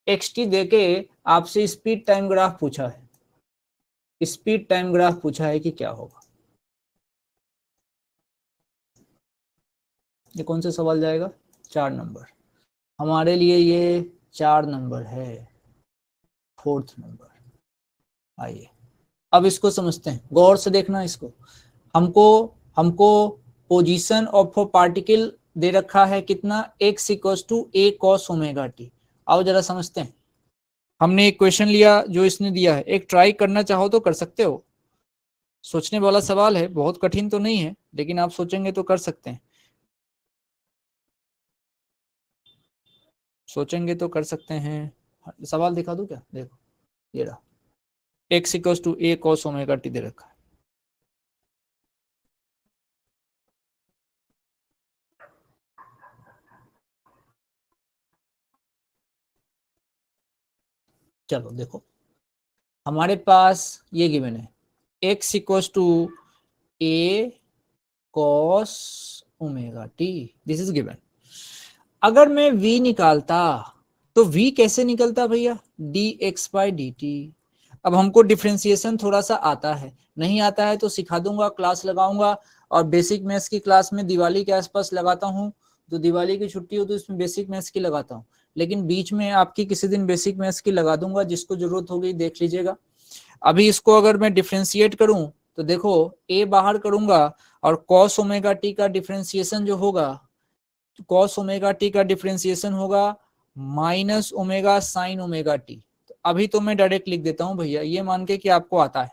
xt देके आपसे स्पीड टाइम ग्राफ पूछा है, स्पीड टाइम ग्राफ पूछा है कि क्या होगा। ये कौन सा सवाल जाएगा, 4 नंबर, हमारे लिए ये 4 नंबर है, 4th नंबर। आइए अब इसको समझते हैं, गौर से देखना इसको। हमको पोजीशन ऑफ अ पार्टिकल दे रखा है कितना, x equals to a cos omega t। आओ जरा समझते हैं। हमने एक क्वेश्चन लिया जो इसने दिया है, एक ट्राई करना चाहो तो कर सकते हो, सोचने वाला सवाल है, बहुत कठिन तो नहीं है, लेकिन आप सोचेंगे तो कर सकते हैं, सोचेंगे तो कर सकते हैं। सवाल दिखा दूं क्या, देखो ये रहा, x equals to a cos omega t दे रखा है। चलो देखो, हमारे पास ये गिवन है x equals to a cos omega t, this is given. अगर मैं v निकालता तो v कैसे निकलता भैया, dx बाई dt। अब हमको डिफरेंशिएशन थोड़ा सा आता है, नहीं आता है तो सिखा दूंगा, क्लास लगाऊंगा, और बेसिक मैथ्स की क्लास में दिवाली के आसपास लगाता हूँ, तो दिवाली की छुट्टी हो तो इसमें बेसिक मैथ्स की लगाता हूँ, लेकिन बीच में आपकी किसी दिन बेसिक मैथ्स की लगा दूंगा, जिसको जरूरत होगी देख लीजिएगा। अभी इसको अगर मैं डिफरेंशिएट करूं तो देखो a बाहर करूंगा और cos ओमेगा t का डिफरेंशिएशन जो होगा, cos ओमेगा टी का डिफरेंशिएशन होगा minus omega sine omega T. तो अभी तो मैं डायरेक्ट लिख देता हूं भैया, ये मान के कि आपको आता है,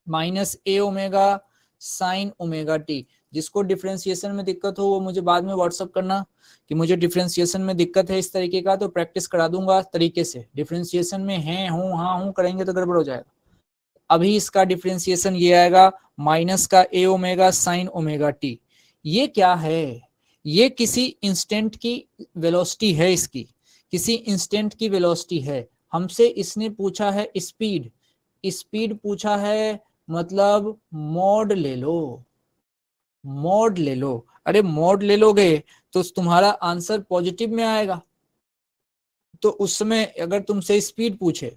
माइनस ए ओमेगा साइन ओमेगा टी। जिसको डिफरेंशिएशन में दिक्कत हो वो मुझे बाद में व्हाट्सअप करना कि मुझे डिफरेंशिएशन में दिक्कत है इस तरीके का, तो प्रैक्टिस करा दूंगा तरीके से। डिफरेंशिएशन में है हूँ हाँ हूँ करेंगे तो गड़बड़ हो जाएगा। अभी इसका डिफरेंशिएशन ये आएगा माइनस का ए ओमेगा साइन ओमेगा टी। ये क्या है, ये किसी इंस्टेंट की वेलोसिटी है, इसकी किसी इंस्टेंट की वेलोसिटी है। हमसे इसने पूछा है स्पीड, स्पीड पूछा है, मतलब मोड ले लो, मोड ले लो। अरे मोड ले लोगे तो तुम्हारा आंसर पॉजिटिव में आएगा। तो उस समय अगर तुमसे स्पीड पूछे,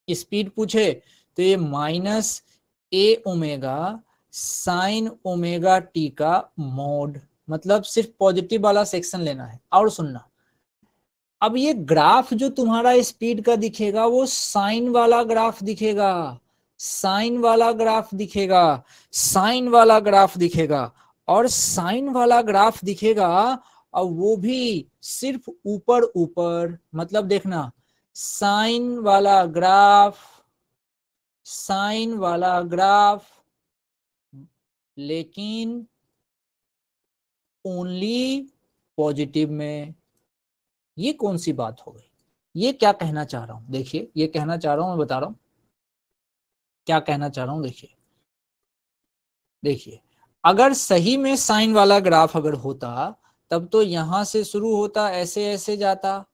स्पीड पूछे तो ये माइनस ए ओमेगा साइन ओमेगा टी का मोड, मतलब सिर्फ पॉजिटिव वाला सेक्शन लेना है। और सुनना, अब ये ग्राफ जो तुम्हारा स्पीड का दिखेगा वो साइन वाला ग्राफ दिखेगा, साइन वाला ग्राफ दिखेगा, साइन वाला ग्राफ दिखेगा, और साइन वाला ग्राफ दिखेगा, और वो भी सिर्फ ऊपर ऊपर। मतलब देखना, साइन वाला ग्राफ, साइन वाला ग्राफ, लेकिन ओनली पॉजिटिव में। ये कौन सी बात हो गई, ये क्या कहना चाह रहा हूं, देखिए ये कहना चाह रहा हूं, मैं बता रहा हूं क्या कहना चाह रहा हूं। देखिए देखिए, अगर सही में साइन वाला ग्राफ अगर होता तब तो यहां से शुरू होता, ऐसे ऐसे जाता,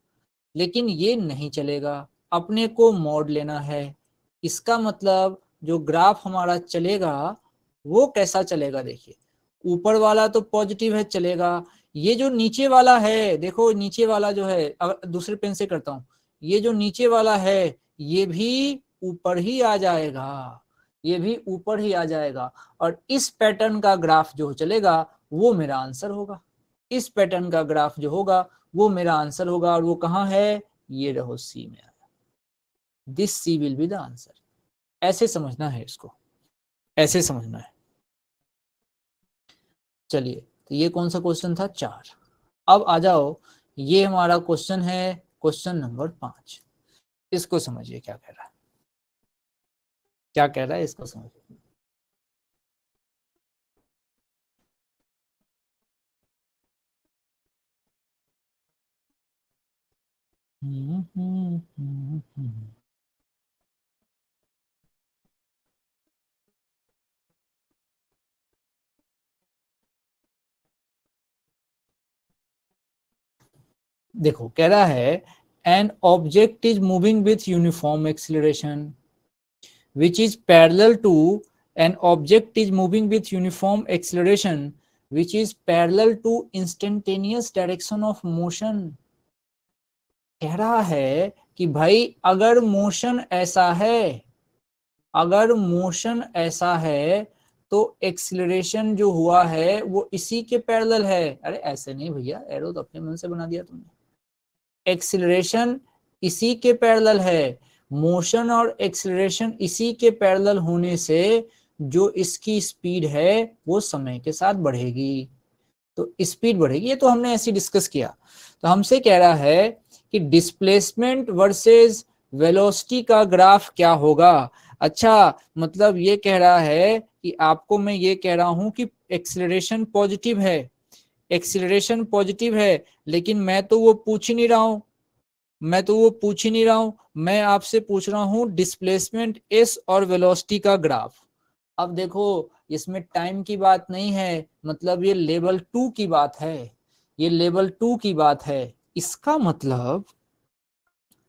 लेकिन ये नहीं चलेगा, अपने को मोड लेना है। इसका मतलब जो ग्राफ हमारा चलेगा वो कैसा चलेगा, देखिए ऊपर वाला तो पॉजिटिव है चलेगा, ये जो नीचे वाला है, देखो नीचे वाला जो है, दूसरे पेन से करता हूं, ये जो नीचे वाला है ये भी ऊपर ही आ जाएगा, ये भी ऊपर ही आ जाएगा, और इस पैटर्न का ग्राफ जो चलेगा वो मेरा आंसर होगा। इस पैटर्न का ग्राफ जो होगा वो मेरा आंसर होगा, और वो कहाँ है, ये रहो सी में आया, this C will be the answer. ऐसे समझना है इसको, ऐसे समझना है। चलिए, तो ये कौन सा क्वेश्चन था, 4। अब आ जाओ, ये हमारा क्वेश्चन है, क्वेश्चन नंबर 5। इसको समझिए क्या कह रहा है, क्या कह रहा है, इसको समझिए। देखो कह रहा है an object is moving with uniform acceleration which is parallel to an object is moving with uniform acceleration which is parallel to instantaneous direction of motion। कह रहा है कि भाई अगर मोशन ऐसा है, अगर मोशन ऐसा है तो एक्सिलरेशन जो हुआ है वो इसी के पैरेलल है। अरे ऐसे नहीं भैया, एरो तो अपने मन से बना दिया तुमने। एक्सिलरेशन इसी के पैरेलल है, मोशन और एक्सिलरेशन इसी के पैरेलल होने से जो इसकी स्पीड है वो समय के साथ बढ़ेगी, तो स्पीड बढ़ेगी। ये तो हमने ऐसे डिस्कस किया। तो हमसे कह रहा है कि डिस्प्लेसमेंट वर्सेस वेलोसिटी का ग्राफ क्या होगा। अच्छा मतलब ये कह रहा है कि आपको मैं ये कह रहा हूं कि एक्सिलरेशन पॉजिटिव है, एक्सिलरेशन पॉजिटिव है, लेकिन मैं तो वो पूछ ही नहीं रहा हूं, मैं तो वो पूछ ही नहीं रहा हूं, मैं आपसे पूछ रहा हूं डिस्प्लेसमेंट एस और वेलोसिटी का ग्राफ। अब देखो इसमें टाइम की बात नहीं है, मतलब ये लेवल 2 की बात है, ये लेवल 2 की बात है। इसका मतलब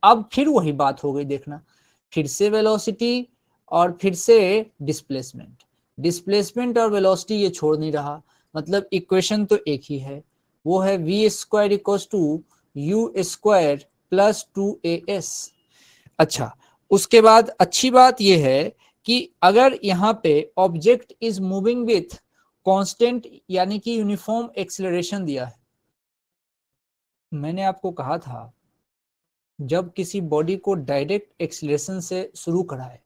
अब फिर वही बात हो गई, देखना फिर से वेलोसिटी और फिर से डिस्प्लेसमेंट, डिस्प्लेसमेंट और वेलोसिटी ये छोड़ नहीं रहा, मतलब इक्वेशन तो एक ही है, वो है v square equals to u square plus 2as। अच्छा उसके बाद अच्छी बात यह है कि अगर यहाँ पे object is moving with constant यानी कि यूनिफॉर्म एक्सिलरेशन दिया है, मैंने आपको कहा था जब किसी बॉडी को डायरेक्ट एक्सिलरेशन से शुरू कराए,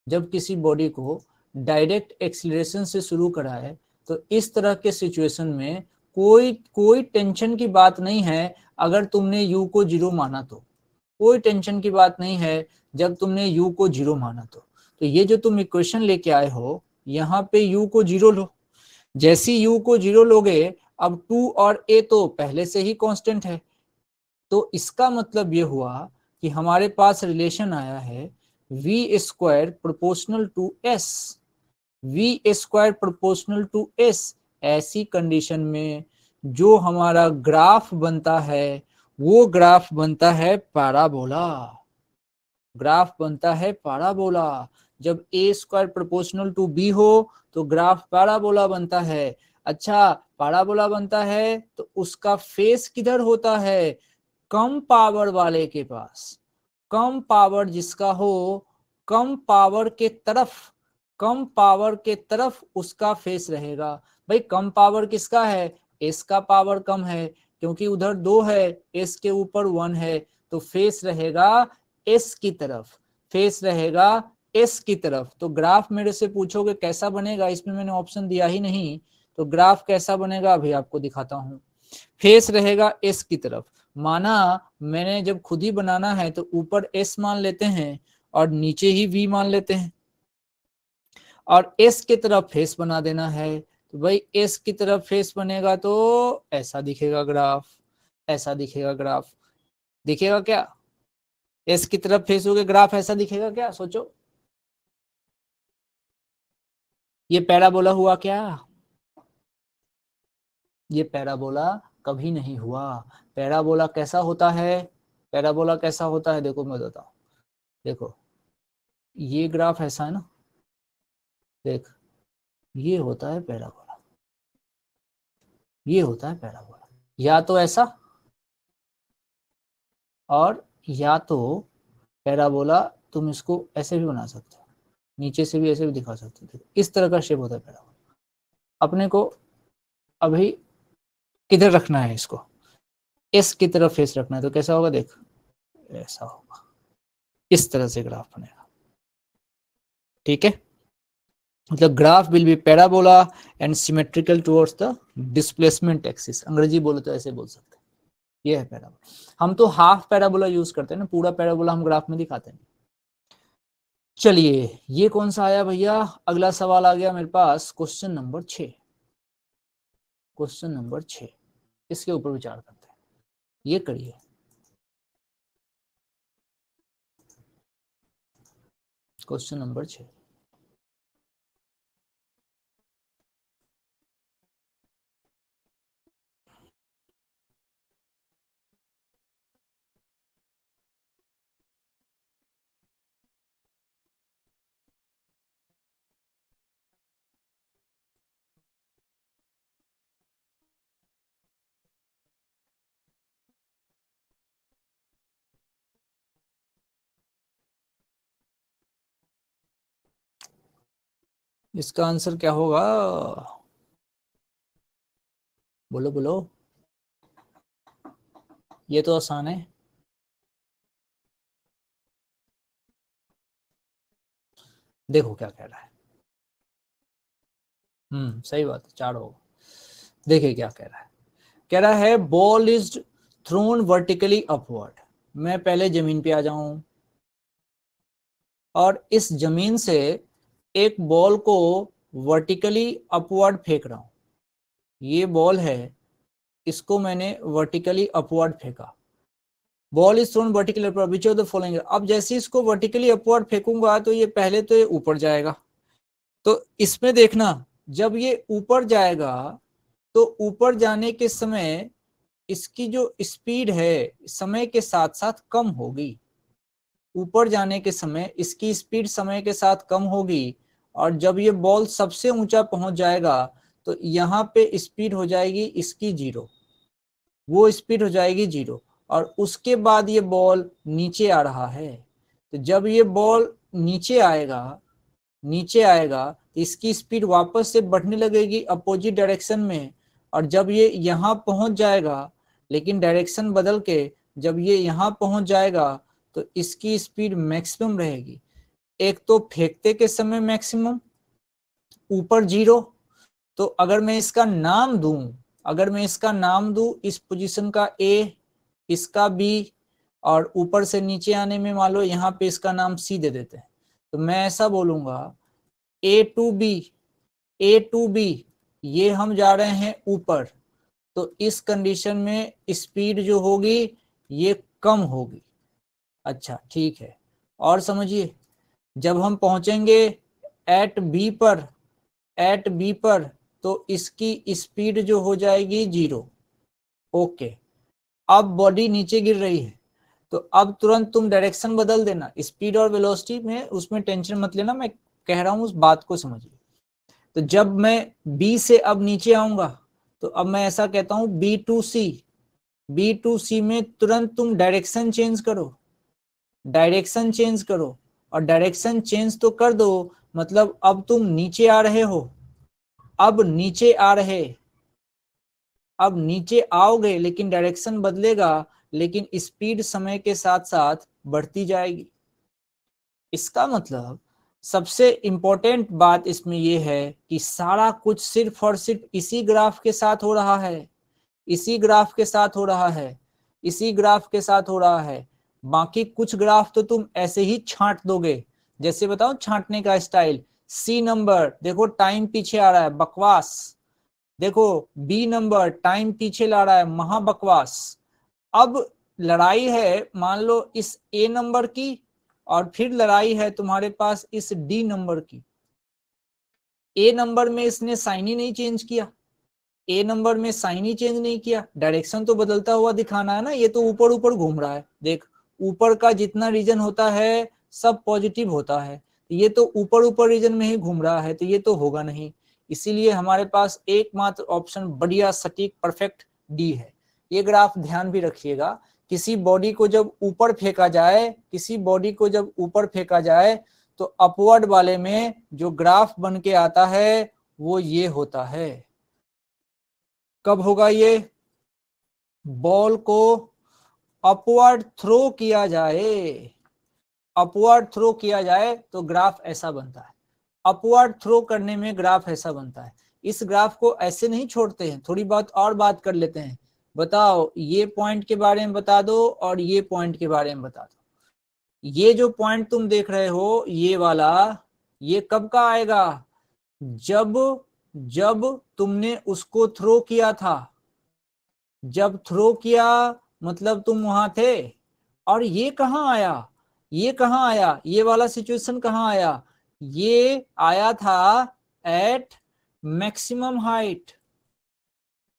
जब किसी बॉडी को डायरेक्ट एक्सिलरेशन से शुरू कराए तो इस तरह के सिचुएशन में कोई टेंशन की बात नहीं है अगर तुमने यू को जीरो माना तो, कोई टेंशन की बात नहीं है जब तुमने u को जीरो माना तो ये जो तुम इक्वेशन लेके आए हो यहाँ पे u को जीरो लो, जैसी u को जीरो लोगे अब 2 और a तो पहले से ही कांस्टेंट है, तो इसका मतलब ये हुआ कि हमारे पास रिलेशन आया है v square proportional to s, v square proportional to s। ऐसी कंडीशन में जो हमारा ग्राफ बनता है वो ग्राफ बनता है पैराबोला, ग्राफ बनता है पैराबोला। जब ए स्क्वायर प्रोपोर्शनल टू बी हो तो ग्राफ पैराबोला बनता है। अच्छा पैराबोला बनता है तो उसका फेस किधर होता है, कम पावर वाले के पास, कम पावर जिसका हो कम पावर के तरफ, कम पावर के तरफ उसका फेस रहेगा। भाई कम पावर किसका है, एस का पावर कम है क्योंकि उधर 2 है, एस के ऊपर 1 है, तो फेस रहेगा एस की तरफ, फेस रहेगा एस की तरफ। तो ग्राफ मेरे से पूछोगे कैसा बनेगा, इसमें मैंने ऑप्शन दिया ही नहीं, तो ग्राफ कैसा बनेगा अभी आपको दिखाता हूं। फेस रहेगा एस की तरफ, माना मैंने जब खुद ही बनाना है तो ऊपर एस मान लेते हैं और नीचे ही वी मान लेते हैं, और एस की तरफ फेस बना देना है। तो भाई एस की तरफ फेस बनेगा तो ऐसा दिखेगा ग्राफ, ऐसा दिखेगा ग्राफ, दिखेगा क्या, एस की तरफ फेस होगे ग्राफ ऐसा दिखेगा क्या, सोचो। ये पैराबोला हुआ क्या, ये पैराबोला कभी नहीं हुआ। पैराबोला कैसा होता है, पैराबोला कैसा होता है देखो मैं बताऊं, देखो ये ग्राफ ऐसा है ना, देख ये होता है पैराबोला, ये होता है पैराबोला, या तो ऐसा और या तो पैराबोला तुम इसको ऐसे भी बना सकते हो, नीचे से भी ऐसे भी दिखा सकते हो, इस तरह का शेप होता है पैराबोला। अपने को अभी किधर रखना है इसको, एस की तरफ फेस रखना है, तो कैसा होगा देख ऐसा होगा, इस तरह से ग्राफ बनेगा, ठीक है। मतलब graph will be parabola and symmetrical towards the displacement axis, अंग्रेजी बोले तो ऐसे बोल सकते हैं, ये है पैराबोला। हम तो हाफ पैराबोला यूज करते हैं ना, पूरा पैराबोला हम ग्राफ में दिखाते हैं। चलिए ये कौन सा आया भैया, अगला सवाल आ गया मेरे पास, क्वेश्चन नंबर 6, क्वेश्चन नंबर 6, इसके ऊपर विचार करते हैं, ये करिए। Question number 6। इसका आंसर क्या होगा? बोलो बोलो, ये तो आसान है। देखो क्या कह रहा है। सही बात है, 4 होगा। देखिए क्या कह रहा है। कह रहा है ball is thrown vertically upward. मैं पहले जमीन पे आ जाऊं और इस जमीन से एक बॉल को वर्टिकली अपवर्ड फेंक रहा हूं। ये बॉल है, इसको मैंने वर्टिकली अपवर्ड फेंका। Ball is thrown vertically upward which of the following. अब जैसे इसको वर्टिकली अपवर्ड फेंकूंगा तो ये पहले तो ये ऊपर जाएगा। तो इसमें देखना, जब ये ऊपर जाएगा तो ऊपर जाने के समय इसकी जो स्पीड है समय के साथ साथ कम होगी। ऊपर जाने के समय इसकी स्पीड समय के साथ कम होगी, और जब ये बॉल सबसे ऊंचा पहुंच जाएगा तो यहाँ पे स्पीड हो जाएगी इसकी 0, वो स्पीड हो जाएगी 0। और उसके बाद ये बॉल नीचे आ रहा है, तो जब ये बॉल नीचे आएगा तो इसकी स्पीड वापस से बढ़ने लगेगी अपोजिट डायरेक्शन में। और जब ये यहाँ पहुंच जाएगा, लेकिन डायरेक्शन बदल के जब ये यहाँ पहुंच जाएगा तो इसकी स्पीड मैक्सिमम रहेगी। एक तो फेंकते के समय मैक्सिमम, ऊपर 0। तो अगर मैं इसका नाम दूं, इस पोजीशन का A, इसका B, और ऊपर से नीचे आने में मान लो यहाँ पे इसका नाम C दे देते हैं, तो मैं ऐसा बोलूंगा A to B, ये हम जा रहे हैं ऊपर, तो इस कंडीशन में स्पीड जो होगी ये कम होगी। अच्छा ठीक है, और समझिए, जब हम पहुंचेंगे एट बी पर तो इसकी स्पीड जो हो जाएगी 0। ओके, अब बॉडी नीचे गिर रही है, तो अब तुरंत तुम डायरेक्शन बदल देना। स्पीड और वेलोसिटी में उसमें टेंशन मत लेना, मैं कह रहा हूं उस बात को समझिए। तो जब मैं बी से अब नीचे आऊंगा तो अब मैं ऐसा कहता हूं बी टू सी में तुरंत तुम डायरेक्शन चेंज करो, और डायरेक्शन चेंज तो कर दो, मतलब अब तुम नीचे आ रहे हो, अब नीचे आओगे लेकिन डायरेक्शन बदलेगा, लेकिन स्पीड समय के साथ साथ बढ़ती जाएगी। इसका मतलब सबसे इंपॉर्टेंट बात इसमें यह है कि सारा कुछ सिर्फ और सिर्फ इसी ग्राफ के साथ हो रहा है, बाकी कुछ ग्राफ तो तुम ऐसे ही छांट दोगे। जैसे बताओ छांटने का स्टाइल, C नंबर देखो टाइम पीछे आ रहा है, बकवास। देखो B नंबर टाइम पीछे ला रहा है, महा बकवास। अब लड़ाई है मान लो इस A नंबर की, और फिर लड़ाई है तुम्हारे पास इस D नंबर की। A नंबर में इसने साइन ही नहीं चेंज किया, डायरेक्शन तो बदलता हुआ दिखाना है ना। ये तो ऊपर ऊपर घूम रहा है, देख ऊपर का जितना रीजन होता है सब पॉजिटिव होता है, ये तो ऊपर ऊपर रीजन में ही घूम रहा है, तो ये तो होगा नहीं। इसीलिए हमारे पास एकमात्र ऑप्शन बढ़िया सटीक परफेक्ट D है। ये ग्राफ ध्यान भी रखिएगा, किसी बॉडी को जब ऊपर फेंका जाए तो अपवर्ड वाले में जो ग्राफ बन के आता है वो ये होता है। कब होगा ये? बॉल को अपवर्ड थ्रो किया जाए तो ग्राफ ऐसा बनता है। अपवर्ड थ्रो करने में ग्राफ ऐसा बनता है। इस ग्राफ को ऐसे नहीं छोड़ते हैं, थोड़ी बहुत और बात कर लेते हैं। बताओ ये पॉइंट के बारे में बता दो और ये पॉइंट के बारे में बता दो। ये जो पॉइंट तुम देख रहे हो ये वाला, ये कब का आएगा? जब तुमने उसको थ्रो किया था, जब थ्रो किया मतलब तुम वहां थे। और ये कहां आया? ये कहाँ आया, ये वाला सिचुएशन कहाँ आया, ये आया था एट मैक्सिमम हाइट,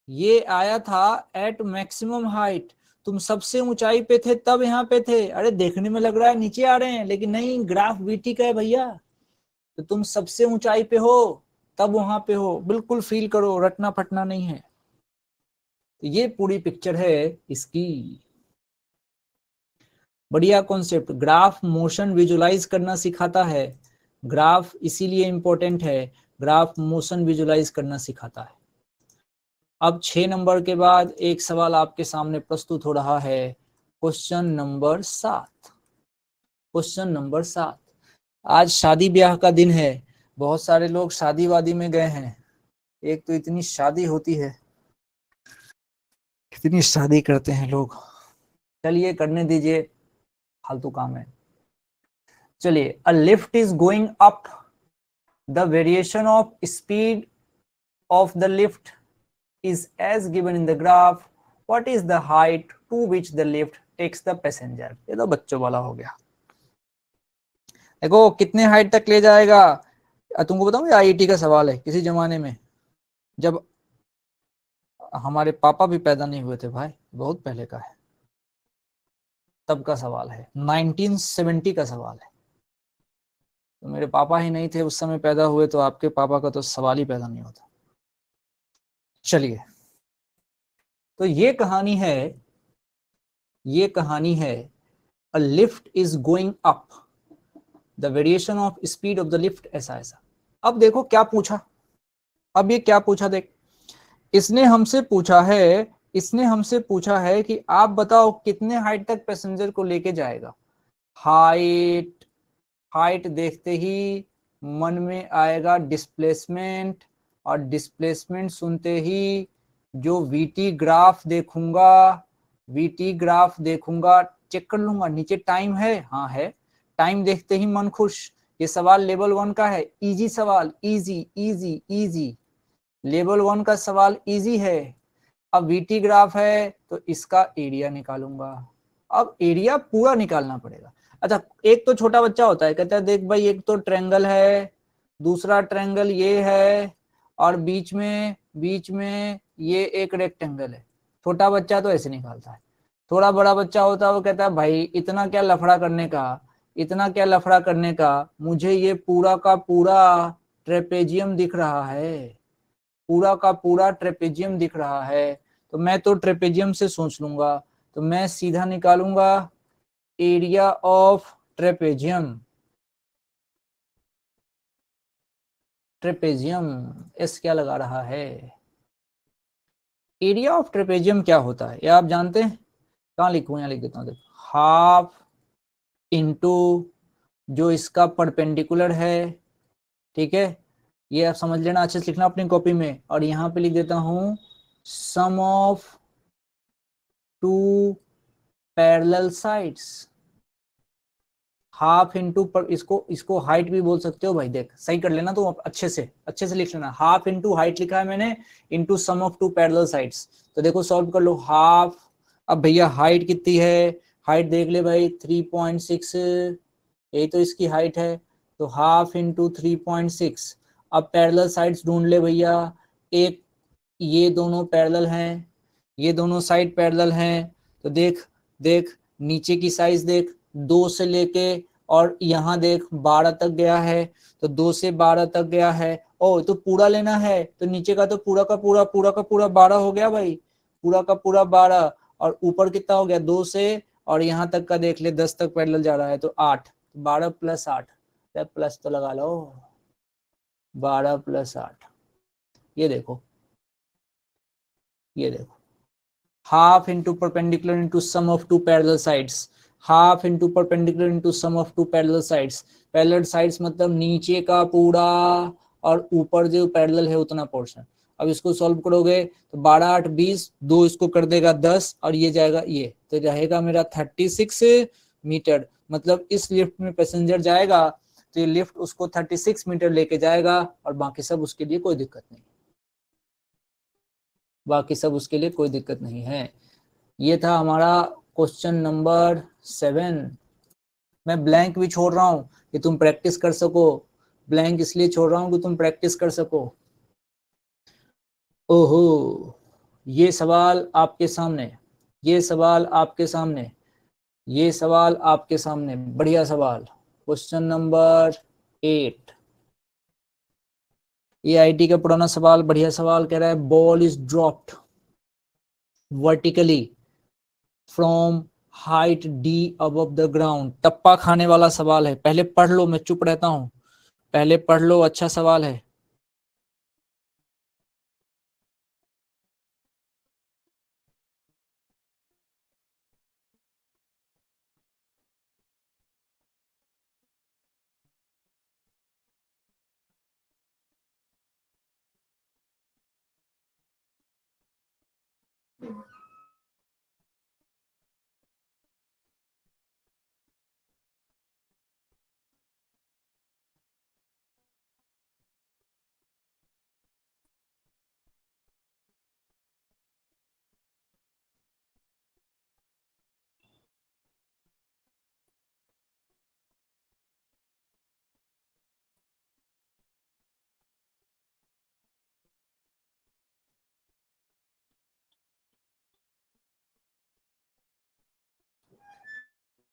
ये आया था एट मैक्सिमम हाइट। तुम सबसे ऊंचाई पे थे तब यहाँ पे थे। अरे देखने में लग रहा है नीचे आ रहे हैं, लेकिन नहीं, ग्राफ वीटी का है भैया। तो तुम सबसे ऊंचाई पे हो तब वहां पे हो, बिल्कुल फील करो, रटना फटना नहीं है। तो ये पूरी पिक्चर है इसकी। बढ़िया कॉन्सेप्ट। ग्राफ मोशन विजुलाइज करना सिखाता है। ग्राफ इसीलिए इंपॉर्टेंट है, ग्राफ मोशन विजुलाइज करना सिखाता है। अब 6 नंबर के बाद एक सवाल आपके सामने प्रस्तुत हो रहा है, क्वेश्चन नंबर 7। Question number 7। आज शादी ब्याह का दिन है, बहुत सारे लोग शादी वादी में गए हैं। एक तो इतनी शादी होती है, कितनी शादी करते हैं लोग। चलिए करने दीजिए, फालतू काम है। चलिए, a lift is going up, the variation of speed of the lift is as given in the graph. What is the height to which the lift takes the passenger? ये तो बच्चों वाला हो गया। देखो कितने हाइट तक ले जाएगा। तुमको बताऊं, ये आईआईटी का सवाल है। किसी जमाने में जब हमारे पापा भी पैदा नहीं हुए थे भाई, बहुत पहले का है, तब का सवाल है, 1970 का सवाल है। तो मेरे पापा ही नहीं थे उस समय पैदा हुए, तो आपके पापा का तो सवाल ही पैदा नहीं होता। चलिए, तो ये कहानी है, ये कहानी है, a lift is going up, the variation of speed of the lift, ऐसा ऐसा। अब देखो क्या पूछा, अब ये क्या पूछा, देख, इसने हमसे पूछा है, इसने हमसे पूछा है कि आप बताओ कितने हाइट तक पैसेंजर को लेके जाएगा। हाइट, हाइट देखते ही मन में आएगा डिस्प्लेसमेंट, और डिस्प्लेसमेंट सुनते ही जो वीटी ग्राफ देखूंगा, वीटी ग्राफ देखूंगा, चेक कर लूंगा नीचे टाइम है, हाँ है, टाइम देखते ही मन खुश। ये सवाल लेवल 1 का है, इजी सवाल, इजी इजी इजी, लेवल 1 का सवाल इजी है। अब वीटी ग्राफ है तो इसका एरिया निकालूंगा। अब एरिया पूरा निकालना पड़ेगा। अच्छा, एक तो छोटा बच्चा होता है, कहता है देख भाई, एक तो ट्रायंगल है, दूसरा ट्रायंगल ये है, और बीच में ये एक रेक्टेंगल है। छोटा बच्चा तो ऐसे निकालता है। थोड़ा बड़ा बच्चा होता है, वो कहता है भाई इतना क्या लफड़ा करने का, इतना क्या लफड़ा करने का, मुझे ये पूरा का पूरा ट्रेपेजियम दिख रहा है, पूरा का पूरा ट्रेपेजियम दिख रहा है, तो मैं तो ट्रेपेजियम से सोच लूंगा। तो मैं सीधा निकालूंगा area of trapezium, trapezium S क्या लगा रहा है। एरिया ऑफ ट्रेपेजियम क्या होता है ये आप जानते हैं? कहाँ लिखूं, यहाँ लिख देता हूँ, देखो, हाफ इंटू जो इसका परपेंडिकुलर है, ठीक है, ये आप समझ लेना, अच्छे से लिखना अपनी कॉपी में। और यहाँ पे लिख देता हूं sum of two parallel sides, half into पर, इसको हाइट भी बोल सकते हो भाई, देख सही कर लेना, तो अच्छे से लिख लेना। हाफ इंटू हाइट लिखा है मैंने, into sum of two parallel sides. तो देखो सॉल्व कर लो, हाफ, अब भैया हाइट कितनी है, हाइट देख ले भाई 3.6, यही तो इसकी हाइट है। तो हाफ इंटू 3.6। अब पैरेलल साइड्स ढूंढ ले भैया, एक ये दोनों पैरेलल हैं, ये दोनों साइड पैरेलल हैं। तो देख देख नीचे की साइज देख, 2 से लेके और यहाँ देख 12 तक गया है, तो 2 से 12 तक गया है। ओ तो पूरा लेना है, तो नीचे का तो पूरा का पूरा 12 हो गया भाई, पूरा का पूरा 12, और ऊपर कितना हो गया 2 से, और यहाँ तक का देख ले 10 तक पैरेलल जा रहा है, तो 8, 12 प्लस 8, प्लस तो लगा लो, 12 प्लस 8, ये देखो, ये देखो, half into perpendicular into sum of two parallel sides, half into perpendicular into sum of two parallel sides. Parallel sides मतलब नीचे का पूरा और ऊपर जो पैरेलल है उतना पोर्शन। अब इसको सॉल्व करोगे तो 12 8 20, 2 इसको कर देगा 10, और ये जाएगा, ये तो रहेगा मेरा 36 मीटर। मतलब इस लिफ्ट में पैसेंजर जाएगा तो ये लिफ्ट उसको 36 मीटर लेके जाएगा, और बाकी सब उसके लिए कोई दिक्कत नहीं, बाकी सब उसके लिए कोई दिक्कत नहीं है। ये था हमारा क्वेश्चन नंबर 7। मैं ब्लैंक भी छोड़ रहा हूं कि तुम प्रैक्टिस कर सको, ब्लैंक इसलिए छोड़ रहा हूं कि तुम प्रैक्टिस कर सको। ओहो, ये सवाल आपके सामने, ये सवाल आपके सामने, ये सवाल आपके सामने, बढ़िया सवाल। क्वेश्चन नंबर 8, ये आईटी का पुराना सवाल, बढ़िया सवाल। कह रहा है ball is dropped vertically from height D above the ground. टप्पा खाने वाला सवाल है, पहले पढ़ लो, मैं चुप रहता हूं, पहले पढ़ लो, अच्छा सवाल है।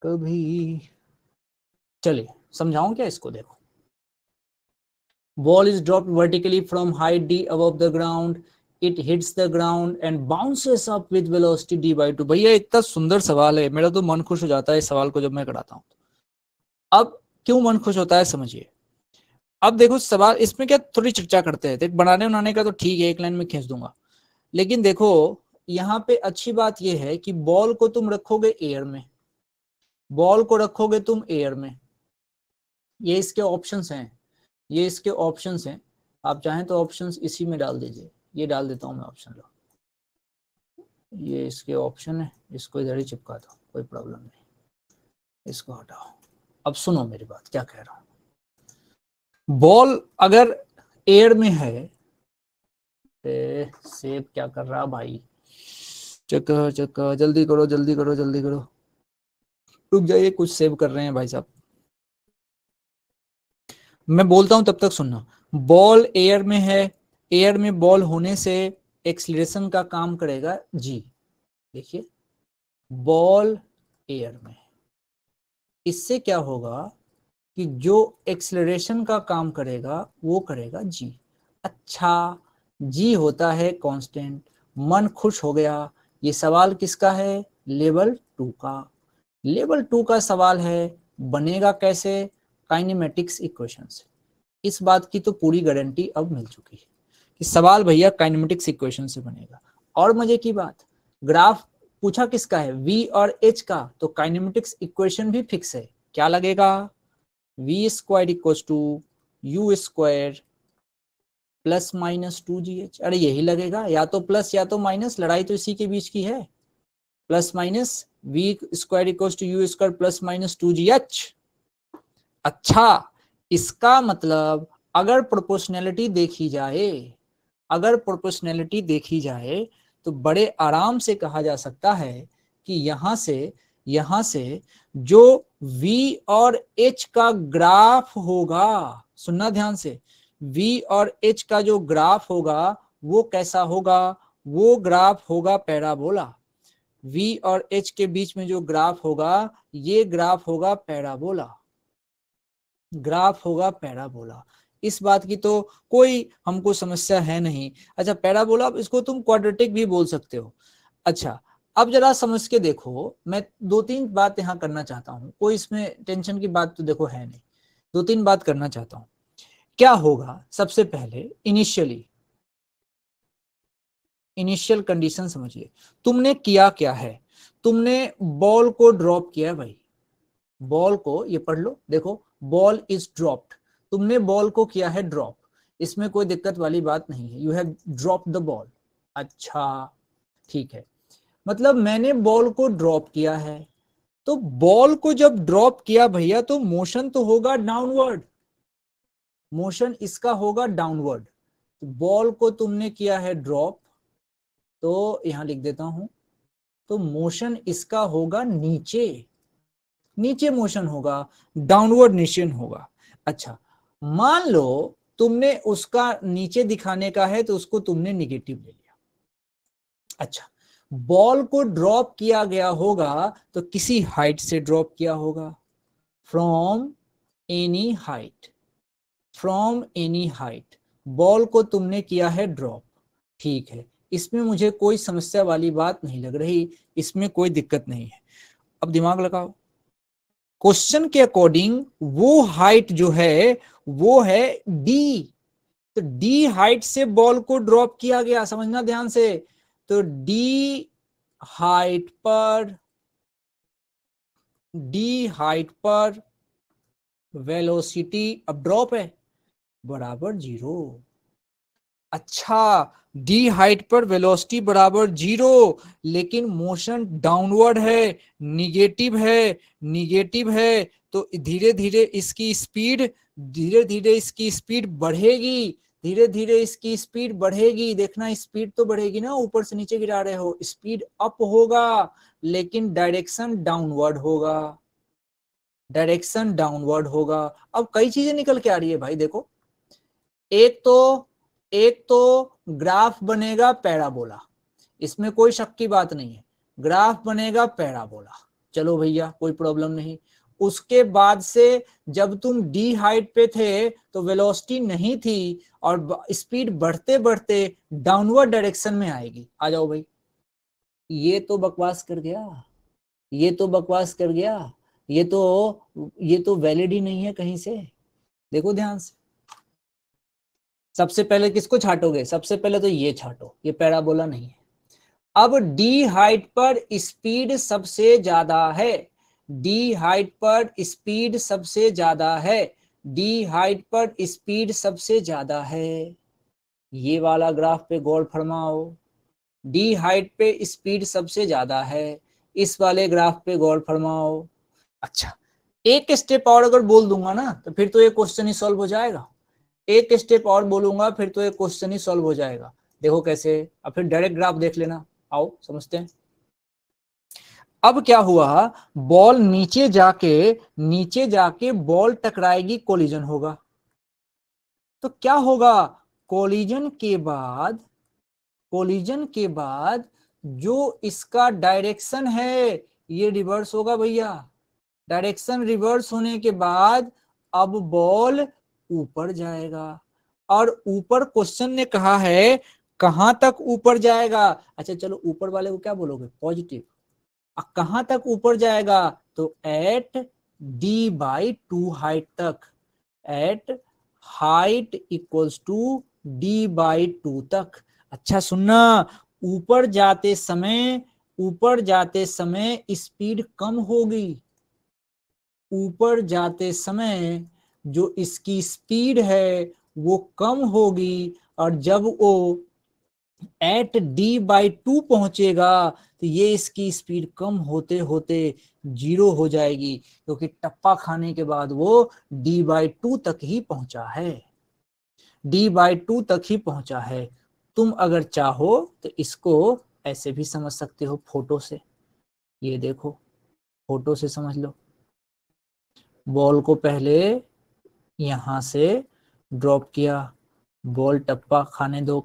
कभी चलिए समझाऊं क्या इसको, देखो। Ball is dropped vertically from height D above the ground, it hits the ground and bounces up with velocity D by two. भैया इतना सुंदर सवाल है, मेरा तो मन खुश हो जाता है इस सवाल को जब मैं कराता हूं। अब क्यों मन खुश होता है समझिए। अब देखो सवाल इसमें क्या, थोड़ी चर्चा करते हैं। देख बनाने बनाने का तो ठीक है, एक लाइन में खींच दूंगा, लेकिन देखो यहाँ पे अच्छी बात यह है कि बॉल को तुम रखोगे एयर में, बॉल को रखोगे तुम एयर में, ये इसके ऑप्शंस हैं, ये इसके ऑप्शंस हैं। आप चाहें तो ऑप्शंस इसी में डाल दीजिए, ये डाल देता हूं मैं ऑप्शन, लो ये इसके ऑप्शन है, इसको इधर ही चिपका दो, कोई प्रॉब्लम नहीं, इसको हटाओ। अब सुनो मेरी बात क्या कह रहा हूं। बॉल अगर एयर में है, सेव क्या कर रहा भाई, चक्का चक्का, जल्दी करो जल्दी करो जल्दी करो, रुक जाइए, कुछ सेव कर रहे हैं भाई साहब, मैं बोलता हूं तब तक सुनना। बॉल एयर में है, एयर में बॉल होने से एक्सीलरेशन का काम करेगा जी। देखिए बॉल एयर में, इससे क्या होगा कि जो एक्सीलरेशन का काम करेगा वो करेगा जी। अच्छा, जी होता है कांस्टेंट, मन खुश हो गया। ये सवाल किसका है, लेवल 2 का, लेवल 2 का सवाल है। बनेगा कैसे, काइनेमेटिक्स इक्वेशन से। इस बात की तो पूरी गारंटी अब मिल चुकी है कि सवाल भैया काइनेमेटिक्स इक्वेशन से बनेगा। और मजे की बात, ग्राफ पूछा किसका है, v और h का, तो काइनेमेटिक्स इक्वेशन भी फिक्स है। क्या लगेगा, v square equals to u square plus minus 2gh। अरे यही लगेगा, या तो प्लस या तो माइनस, लड़ाई तो इसी के बीच की है। Plus minus v square equals to u square plus minus 2gh। अच्छा, इसका मतलब अगर प्रोपोर्शनैलिटी देखी जाए, अगर प्रोपोर्शनैलिटी देखी जाए तो बड़े आराम से कहा जा सकता है कि यहां से जो v और h का ग्राफ होगा, सुनना ध्यान से, v और h का जो ग्राफ होगा वो कैसा होगा, वो ग्राफ होगा पैराबोला। v और h के बीच में जो ग्राफ होगा, ये ग्राफ होगा पैराबोला, ग्राफ होगा पैराबोला। इस बात की तो कोई हमको समस्या है नहीं। अच्छा पैराबोला, इसको तुम क्वाड्रेटिक भी बोल सकते हो। अच्छा अब जरा समझ के देखो, मैं 2-3 बात यहां करना चाहता हूं, कोई इसमें टेंशन की बात तो देखो है नहीं, 2-3 बात करना चाहता हूं। क्या होगा, सबसे पहले इनिशियल कंडीशन समझिए। तुमने किया क्या है, तुमने बॉल को ड्रॉप किया है भाई, बॉल को, ये पढ़ लो, देखो बॉल इज ड्रॉप्ड, तुमने बॉल को किया है ड्रॉप, इसमें कोई दिक्कत वाली बात नहीं है, you have drop the ball. अच्छा ठीक है, मतलब मैंने बॉल को ड्रॉप किया है, तो बॉल को जब ड्रॉप किया भैया तो मोशन तो होगा डाउनवर्ड, मोशन इसका होगा डाउनवर्ड। तो बॉल को तुमने किया है ड्रॉप, तो यहां लिख देता हूं, तो मोशन इसका होगा नीचे, नीचे मोशन होगा, डाउनवर्ड मोशन होगा। अच्छा, मान लो तुमने उसका नीचे दिखाने का है तो उसको तुमने निगेटिव ले लिया। अच्छा, बॉल को ड्रॉप किया गया होगा तो किसी हाइट से ड्रॉप किया होगा, from any height, from any height ball को तुमने किया है ड्रॉप। ठीक है, इसमें मुझे कोई समस्या वाली बात नहीं लग रही, इसमें कोई दिक्कत नहीं है। अब दिमाग लगाओ, क्वेश्चन के अकॉर्डिंग वो हाइट जो है वो है डी, तो डी हाइट से बॉल को ड्रॉप किया गया, समझना ध्यान से। तो डी हाइट पर वेलोसिटी, अब ड्रॉप है, बराबर 0। अच्छा, डी हाइट पर वेलोसिटी बराबर 0, लेकिन मोशन डाउनवर्ड है, निगेटिव है, तो धीरे धीरे इसकी स्पीड बढ़ेगी, धीरे धीरे इसकी स्पीड बढ़ेगी। देखना, स्पीड तो बढ़ेगी ना, ऊपर से नीचे गिरा रहे हो, स्पीड अप होगा लेकिन डायरेक्शन डाउनवर्ड होगा, अब कई चीजें निकल के आ रही है भाई। देखो, एक तो ग्राफ बनेगा पैराबोला, इसमें कोई शक की बात नहीं है, ग्राफ बनेगा पैराबोला, चलो भैया कोई प्रॉब्लम नहीं। उसके बाद से जब तुम डी हाइट पे थे तो वेलोसिटी नहीं थी और स्पीड बढ़ते बढ़ते डाउनवर्ड डायरेक्शन में आएगी। आ जाओ भाई, ये तो बकवास कर गया, ये तो वैलिड ही नहीं है कहीं से। देखो ध्यान से, सबसे पहले किसको छाटोगे, सबसे पहले तो ये छाटो, ये पैराबोला नहीं है। अब डी हाइट पर स्पीड सबसे ज्यादा है, डी हाइट पर स्पीड सबसे ज्यादा है, डी हाइट पर स्पीड सबसे ज्यादा है। ये वाला ग्राफ पे गौर फरमाओ, डी हाइट पे स्पीड सबसे ज्यादा है, इस वाले ग्राफ पे गौर फरमाओ। अच्छा, एक स्टेप और अगर बोल दूंगा ना तो फिर तो ये क्वेश्चन ही सॉल्व हो जाएगा, एक स्टेप और बोलूंगा फिर तो ये क्वेश्चन ही सॉल्व हो जाएगा। देखो कैसे, अब फिर डायरेक्ट ग्राफ देख लेना, आओ समझते हैं। अब क्या हुआ, बॉल नीचे जाके बॉल टकराएगी, कोलिजन होगा। तो क्या होगा, कोलिजन के बाद जो इसका डायरेक्शन है ये रिवर्स होगा भैया। डायरेक्शन रिवर्स होने के बाद अब बॉल ऊपर जाएगा, और ऊपर क्वेश्चन ने कहा है कहां तक ऊपर जाएगा। अच्छा चलो, ऊपर वाले को क्या बोलोगे, पॉजिटिव। कहां तक ऊपर जाएगा, तो एट d/2 हाइट तक, at height equals to d/2 तक। अच्छा सुनना, ऊपर जाते समय स्पीड कम होगी, ऊपर जाते समय जो इसकी स्पीड है वो कम होगी, और जब वो एट d/2 पहुंचेगा तो ये इसकी स्पीड कम होते होते 0 हो जाएगी, क्योंकि टप्पा खाने के बाद वो d/2 तक ही पहुंचा है, तुम अगर चाहो तो इसको ऐसे भी समझ सकते हो, फोटो से। ये देखो, फोटो से समझ लो, बॉल को पहले यहां से ड्रॉप किया, बॉल टप्पा खाने दो,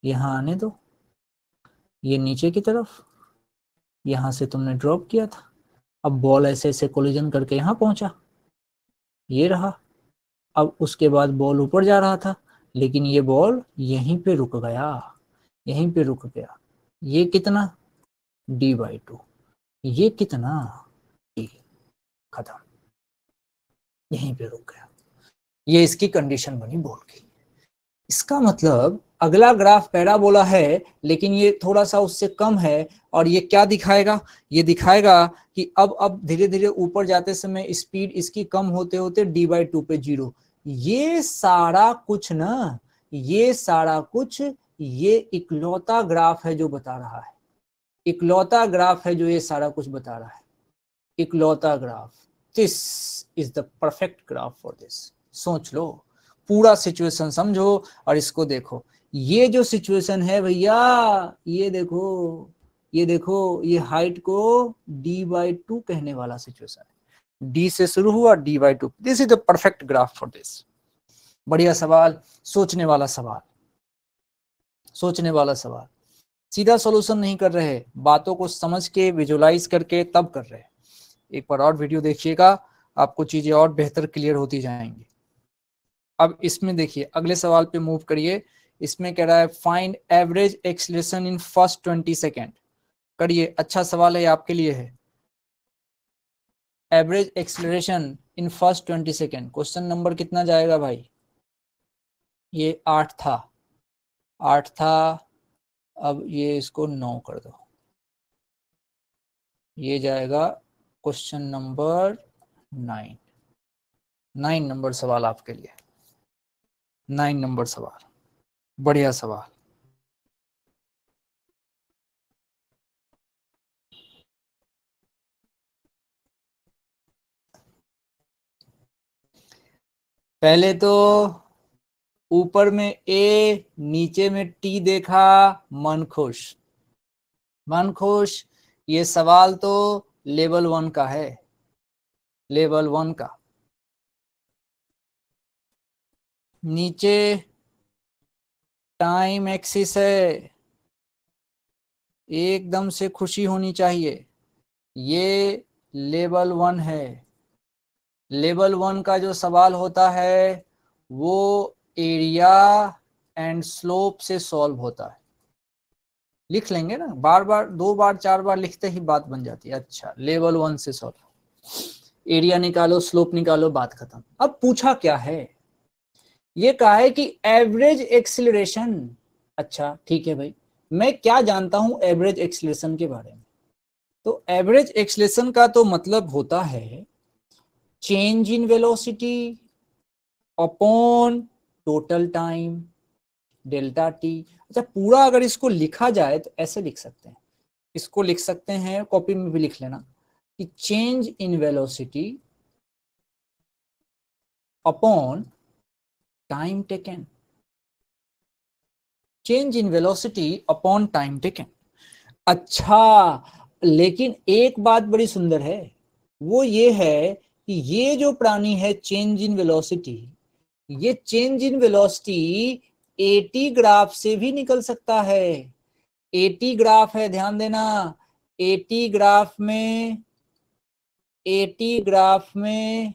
यहां आने दो, ये नीचे की तरफ, यहां से तुमने ड्रॉप किया था, अब बॉल ऐसे ऐसे कोलिजन करके यहां पहुंचा, ये रहा। अब उसके बाद बॉल ऊपर जा रहा था, लेकिन ये बॉल यहीं पे रुक गया, ये कितना, d/2, ये कितना, d, खत्म, यहीं पे रुक गया। ये इसकी कंडीशन बनी बॉल की। इसका मतलब अगला ग्राफ पैराबोला है, लेकिन ये थोड़ा सा उससे कम है, और ये क्या दिखाएगा, ये दिखाएगा कि अब धीरे धीरे ऊपर जाते समय स्पीड इसकी कम होते होते d/2 पे 0। ये सारा कुछ ये इकलौता ग्राफ है जो बता रहा है, इकलौता ग्राफ है जो ये सारा कुछ बता रहा है, इकलौता graph. This is the perfect graph for this. सोच लो, पूरा सिचुएशन समझो और इसको देखो। ये जो सिचुएशन है भैया, ये देखो, ये देखो, ये हाइट को d/2 कहने वाला सिचुएशन है। d से शुरू हुआ d/2, this is the perfect graph for this. बढ़िया सवाल, सोचने वाला सवाल, सोचने वाला सवाल। सीधा सॉल्यूशन नहीं कर रहे, बातों को समझ के विजुलाइज करके तब कर रहे। एक बार और वीडियो देखिएगा, आपको चीजें और बेहतर क्लियर होती जाएंगी। अब इसमें देखिए, अगले सवाल पे मूव करिए। इसमें कह रहा है find average acceleration in first 20 second. करिए, अच्छा सवाल है, आपके लिए है। Average acceleration in first 20 second. Question number कितना जाएगा भाई? ये 8 था, 8 था। अब ये इसको 9 कर दो, ये जाएगा क्वेश्चन नंबर 9। 9 नंबर सवाल आपके लिए, 9 नंबर सवाल, बढ़िया सवाल। पहले तो ऊपर में ए, नीचे में टी देखा, मन खुश, मन खुश। ये सवाल तो लेवल 1 का है, लेवल 1 का। नीचे टाइम एक्सिस है, एकदम से खुशी होनी चाहिए। ये लेवल 1 है। लेवल 1 का जो सवाल होता है वो एरिया एंड स्लोप से सॉल्व होता है। लिख लेंगे ना, बार बार, 2 बार 4 बार लिखते ही बात बन जाती है। अच्छा, लेवल 1 से सॉल्व, एरिया निकालो, स्लोप निकालो, बात खत्म। अब पूछा क्या है? ये कहा है कि एवरेज एक्सीलरेशन। अच्छा ठीक है भाई, मैं क्या जानता हूं एवरेज एक्सीलरेशन के बारे में? तो एवरेज एक्सीलरेशन का तो मतलब होता है change in velocity upon total time, delta T. अच्छा, पूरा अगर इसको लिखा जाए तो ऐसे लिख सकते हैं, इसको लिख सकते हैं, कॉपी में भी लिख लेना, कि change in velocity upon time taken, change in velocity upon time taken. अच्छा, लेकिन एक बात बड़ी सुंदर है, वो ये है कि ये जो प्राणी है चेंज इन वेलोसिटी, ये change in velocity eighty graph से भी निकल सकता है। एटी ग्राफ है, ध्यान देना। एटी ग्राफ में, एटी ग्राफ में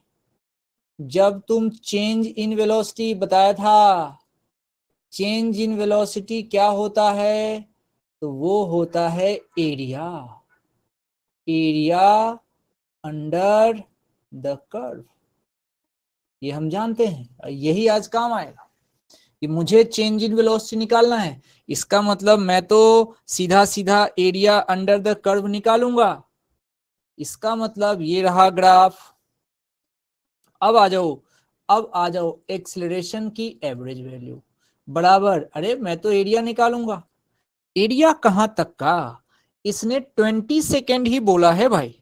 जब तुम चेंज इन वेलोसिटी बताया था, चेंज इन वेलोसिटी क्या होता है? तो वो होता है area, area under the curve. ये हम जानते हैं, यही आज काम आएगा कि मुझे चेंज इन वेलोसिटी निकालना है। इसका मतलब मैं तो सीधा सीधा एरिया अंडर द कर्व निकालूंगा। इसका मतलब ये रहा ग्राफ। अब आ जाओ, अब आ जाओ एक्सेलरेशन की एवरेज वैल्यू बराबर, अरे मैं तो एरिया निकालूंगा। एरिया कहां तक का? इसने 20 सेकेंड ही बोला है भाई,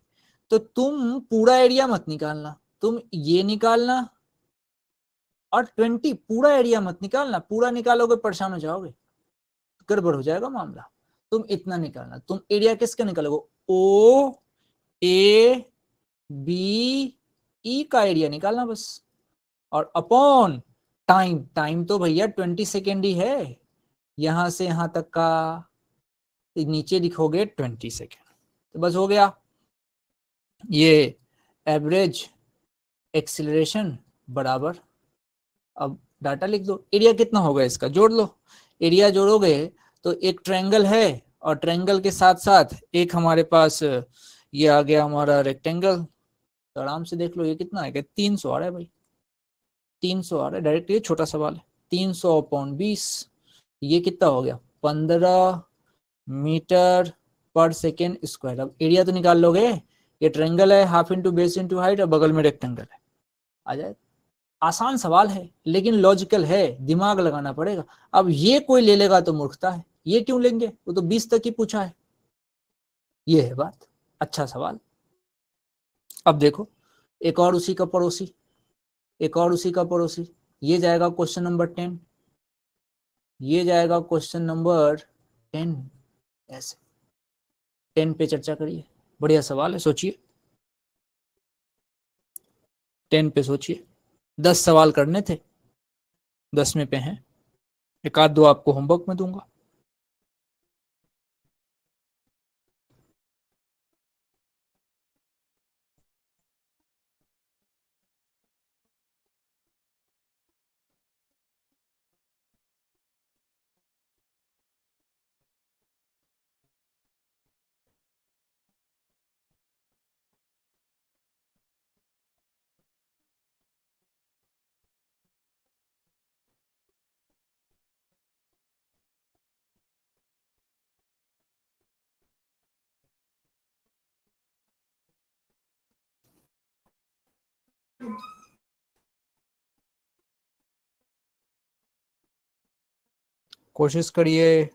तो तुम पूरा एरिया मत निकालना, तुम ये निकालना, और 20 पूरा एरिया मत निकालना। पूरा निकालोगे परेशान हो जाओगे, गड़बड़ हो जाएगा मामला। तुम इतना निकालना, तुम एरिया किसका निकालोगे? ओ ए बी ई का एरिया निकालना बस, और अपॉन टाइम। टाइम तो भैया 20 सेकेंड ही है, यहां से यहां तक का नीचे लिखोगे 20 सेकेंड, तो बस हो गया। ये एवरेज एक्सीलरेशन बराबर, अब डाटा लिख दो। एरिया कितना होगा इसका जोड़ लो, एरिया जोड़ोगे तो एक ट्रायंगल है, और ट्रायंगल के साथ साथ एक हमारे पास ये आ गया हमारा रेक्टेंगल। तो आराम से देख लो ये कितना आएगा, 300 आ रहा है भाई, 300 आ रहा है डायरेक्ट। ये छोटा सवाल है, 300/20, ये कितना हो गया? 15 मीटर पर सेकेंड स्क्वायर। अब एरिया तो निकाल लोगे, ये ट्रायंगल है, half into base into height, और बगल में रेक्टेंगल है, आ जाए। आसान सवाल है लेकिन लॉजिकल है, दिमाग लगाना पड़ेगा। अब ये कोई ले लेगा तो मूर्खता है, ये क्यों लेंगे, वो तो 20 तक ही पूछा है। ये है बात, अच्छा सवाल। अब देखो, एक और उसी का पड़ोसी, एक और उसी का पड़ोसी, ये जाएगा क्वेश्चन नंबर 10, ये जाएगा क्वेश्चन नंबर 10, ऐसे। 10 पे चर्चा करिए। बढ़िया सवाल है, सोचिए। 10 पे सोचिए। 10 सवाल करने थे, 10वें पे हैं। एक आध दो आपको होमवर्क में दूंगा। कोशिश करिए।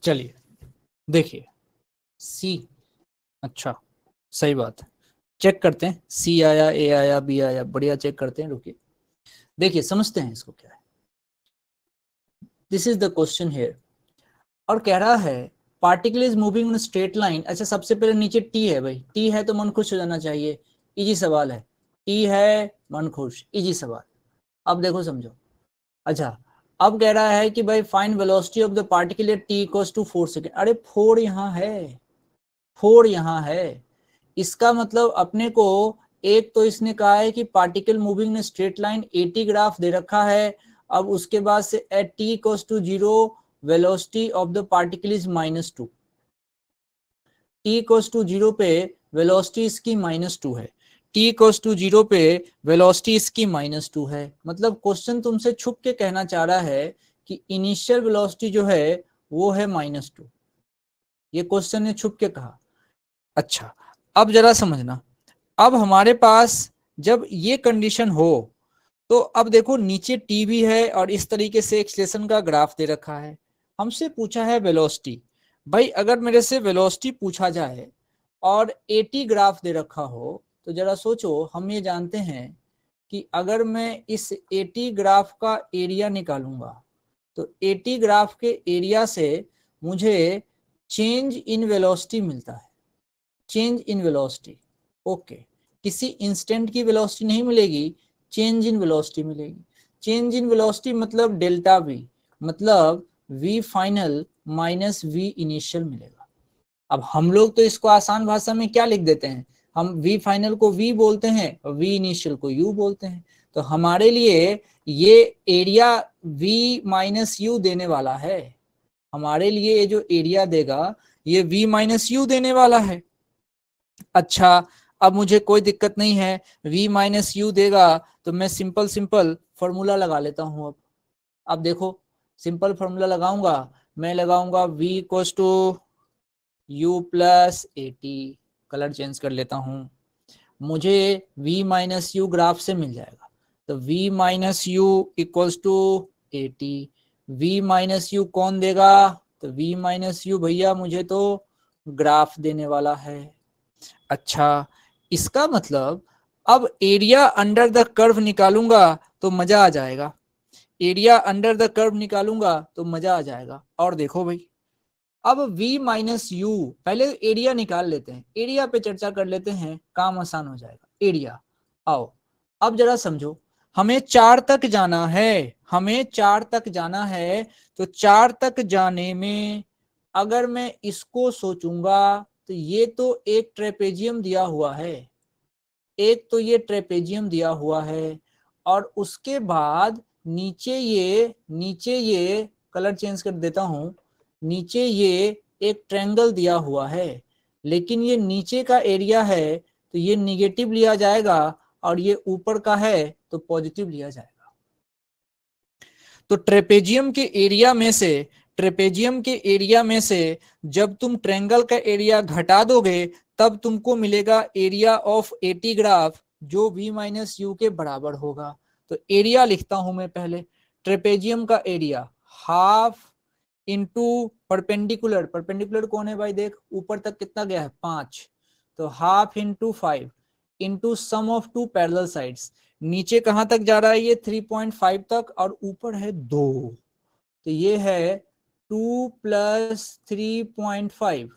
चलिए देखिए, सी, अच्छा सही बात है। चेक करते हैं, सी आया, ए आया, बी आया, बढ़िया चेक करते हैं। रुकिए, देखिए समझते हैं इसको क्या है। This is the question here. और कह रहा है particle is moving in straight line. अच्छा, सबसे पहले नीचे टी है भाई, टी है तो मन खुश हो जाना चाहिए। इजी सवाल है, टी है मन खुश, इजी सवाल। अब देखो समझो। अच्छा, अब कह रहा है कि भाई find velocity of the particle at T equals to 4 second. अरे 4 यहाँ है, 4 यहाँ है। इसका मतलब अपने को, एक तो इसने कहा है कि particle moving in straight line, 80 graph दे रखा है। अब उसके बाद से at T equals to 0 velocity of the particle is -2। T equals to 0 पे वेलोसिटी इसकी -2 है। टी इक्वल्स टू 0 पे वेलोसिटी इसकी -2 है। मतलब क्वेश्चन तुमसे छुप के कहना चाह रहा है कि इनिशियल वेलोसिटी जो है वो है -2। ये क्वेश्चन ने छुप के कहा। अच्छा, अब जरा समझना। अब हमारे पास जब ये कंडीशन हो तो अब देखो नीचे टी भी है और इस तरीके से एक्सेलेरेशन का ग्राफ दे रखा है। हमसे पूछा है वेलोसिटी। भाई अगर मेरे से वेलोसिटी पूछा जाए और 80 ग्राफ दे रखा हो तो जरा सोचो, हम ये जानते हैं कि अगर मैं इस 80 ग्राफ का एरिया निकालूंगा तो 80 ग्राफ के एरिया से मुझे चेंज इन वेलोसिटी मिलता है। Change in velocity, okay. किसी इंस्टेंट की वेलोसिटी नहीं मिलेगी, चेंज इन वेलोसिटी मिलेगी। चेंज इन वेलोसिटी मतलब डेल्टा वी, मतलब v final minus v initial मिलेगा। अब हम लोग तो इसको आसान भाषा में क्या लिख देते हैं, हम वी फाइनल को वी बोलते हैं और वी इनिशियल को यू बोलते हैं। तो हमारे लिए ये एरिया वी माइनस यू देने वाला है। हमारे लिए ये जो एरिया देगा ये वी माइनस यू देने वाला है। अच्छा, अब मुझे कोई दिक्कत नहीं है, v माइनस यू देगा तो मैं सिंपल फॉर्मूला लगा लेता हूं। अब देखो, सिंपल फॉर्मूला लगाऊंगा, मैं लगाऊंगा v equals to u plus 80। Colour change कर लेता हूं, मुझे v माइनस यू ग्राफ से मिल जाएगा। तो v minus u equals to 80। v minus u कौन देगा, तो v माइनस यू भैया मुझे तो ग्राफ देने वाला है। अच्छा, इसका मतलब अब एरिया अंडर द कर्व निकालूंगा तो मजा आ जाएगा। एरिया अंडर द कर्व निकालूंगा तो मजा आ जाएगा। और देखो भाई, अब v माइनस यू, पहले एरिया निकाल लेते हैं, एरिया पे चर्चा कर लेते हैं, काम आसान हो जाएगा। एरिया, आओ अब जरा समझो। हमें 4 तक जाना है, हमें 4 तक जाना है। तो 4 तक जाने में अगर मैं इसको सोचूंगा तो ये तो एक ट्रेपेजियम दिया हुआ है, एक तो ये ट्रेपेजियम दिया हुआ है। और उसके बाद नीचे ये कलर चेंज कर देता हूं, नीचे ये एक ट्रायंगल दिया हुआ है। लेकिन ये नीचे का एरिया है तो ये निगेटिव लिया जाएगा और ये ऊपर का है तो पॉजिटिव लिया जाएगा। तो ट्रेपेजियम के एरिया में से जब तुम ट्रायंगल का एरिया घटा दोगे तब तुमको मिलेगा एरिया ऑफ 80 ग्राफ जो v माइनस यू के बराबर होगा। तो एरिया लिखता हूं मैं पहले, ट्रेपेजियम का area half into perpendicular, perpendicular कौन है भाई, देख ऊपर तक कितना गया है 5, तो half into 5 into sum of two parallel sides, नीचे कहां तक जा रहा है ये 3.5 तक और ऊपर है 2, तो ये है 2 प्लस 3.5,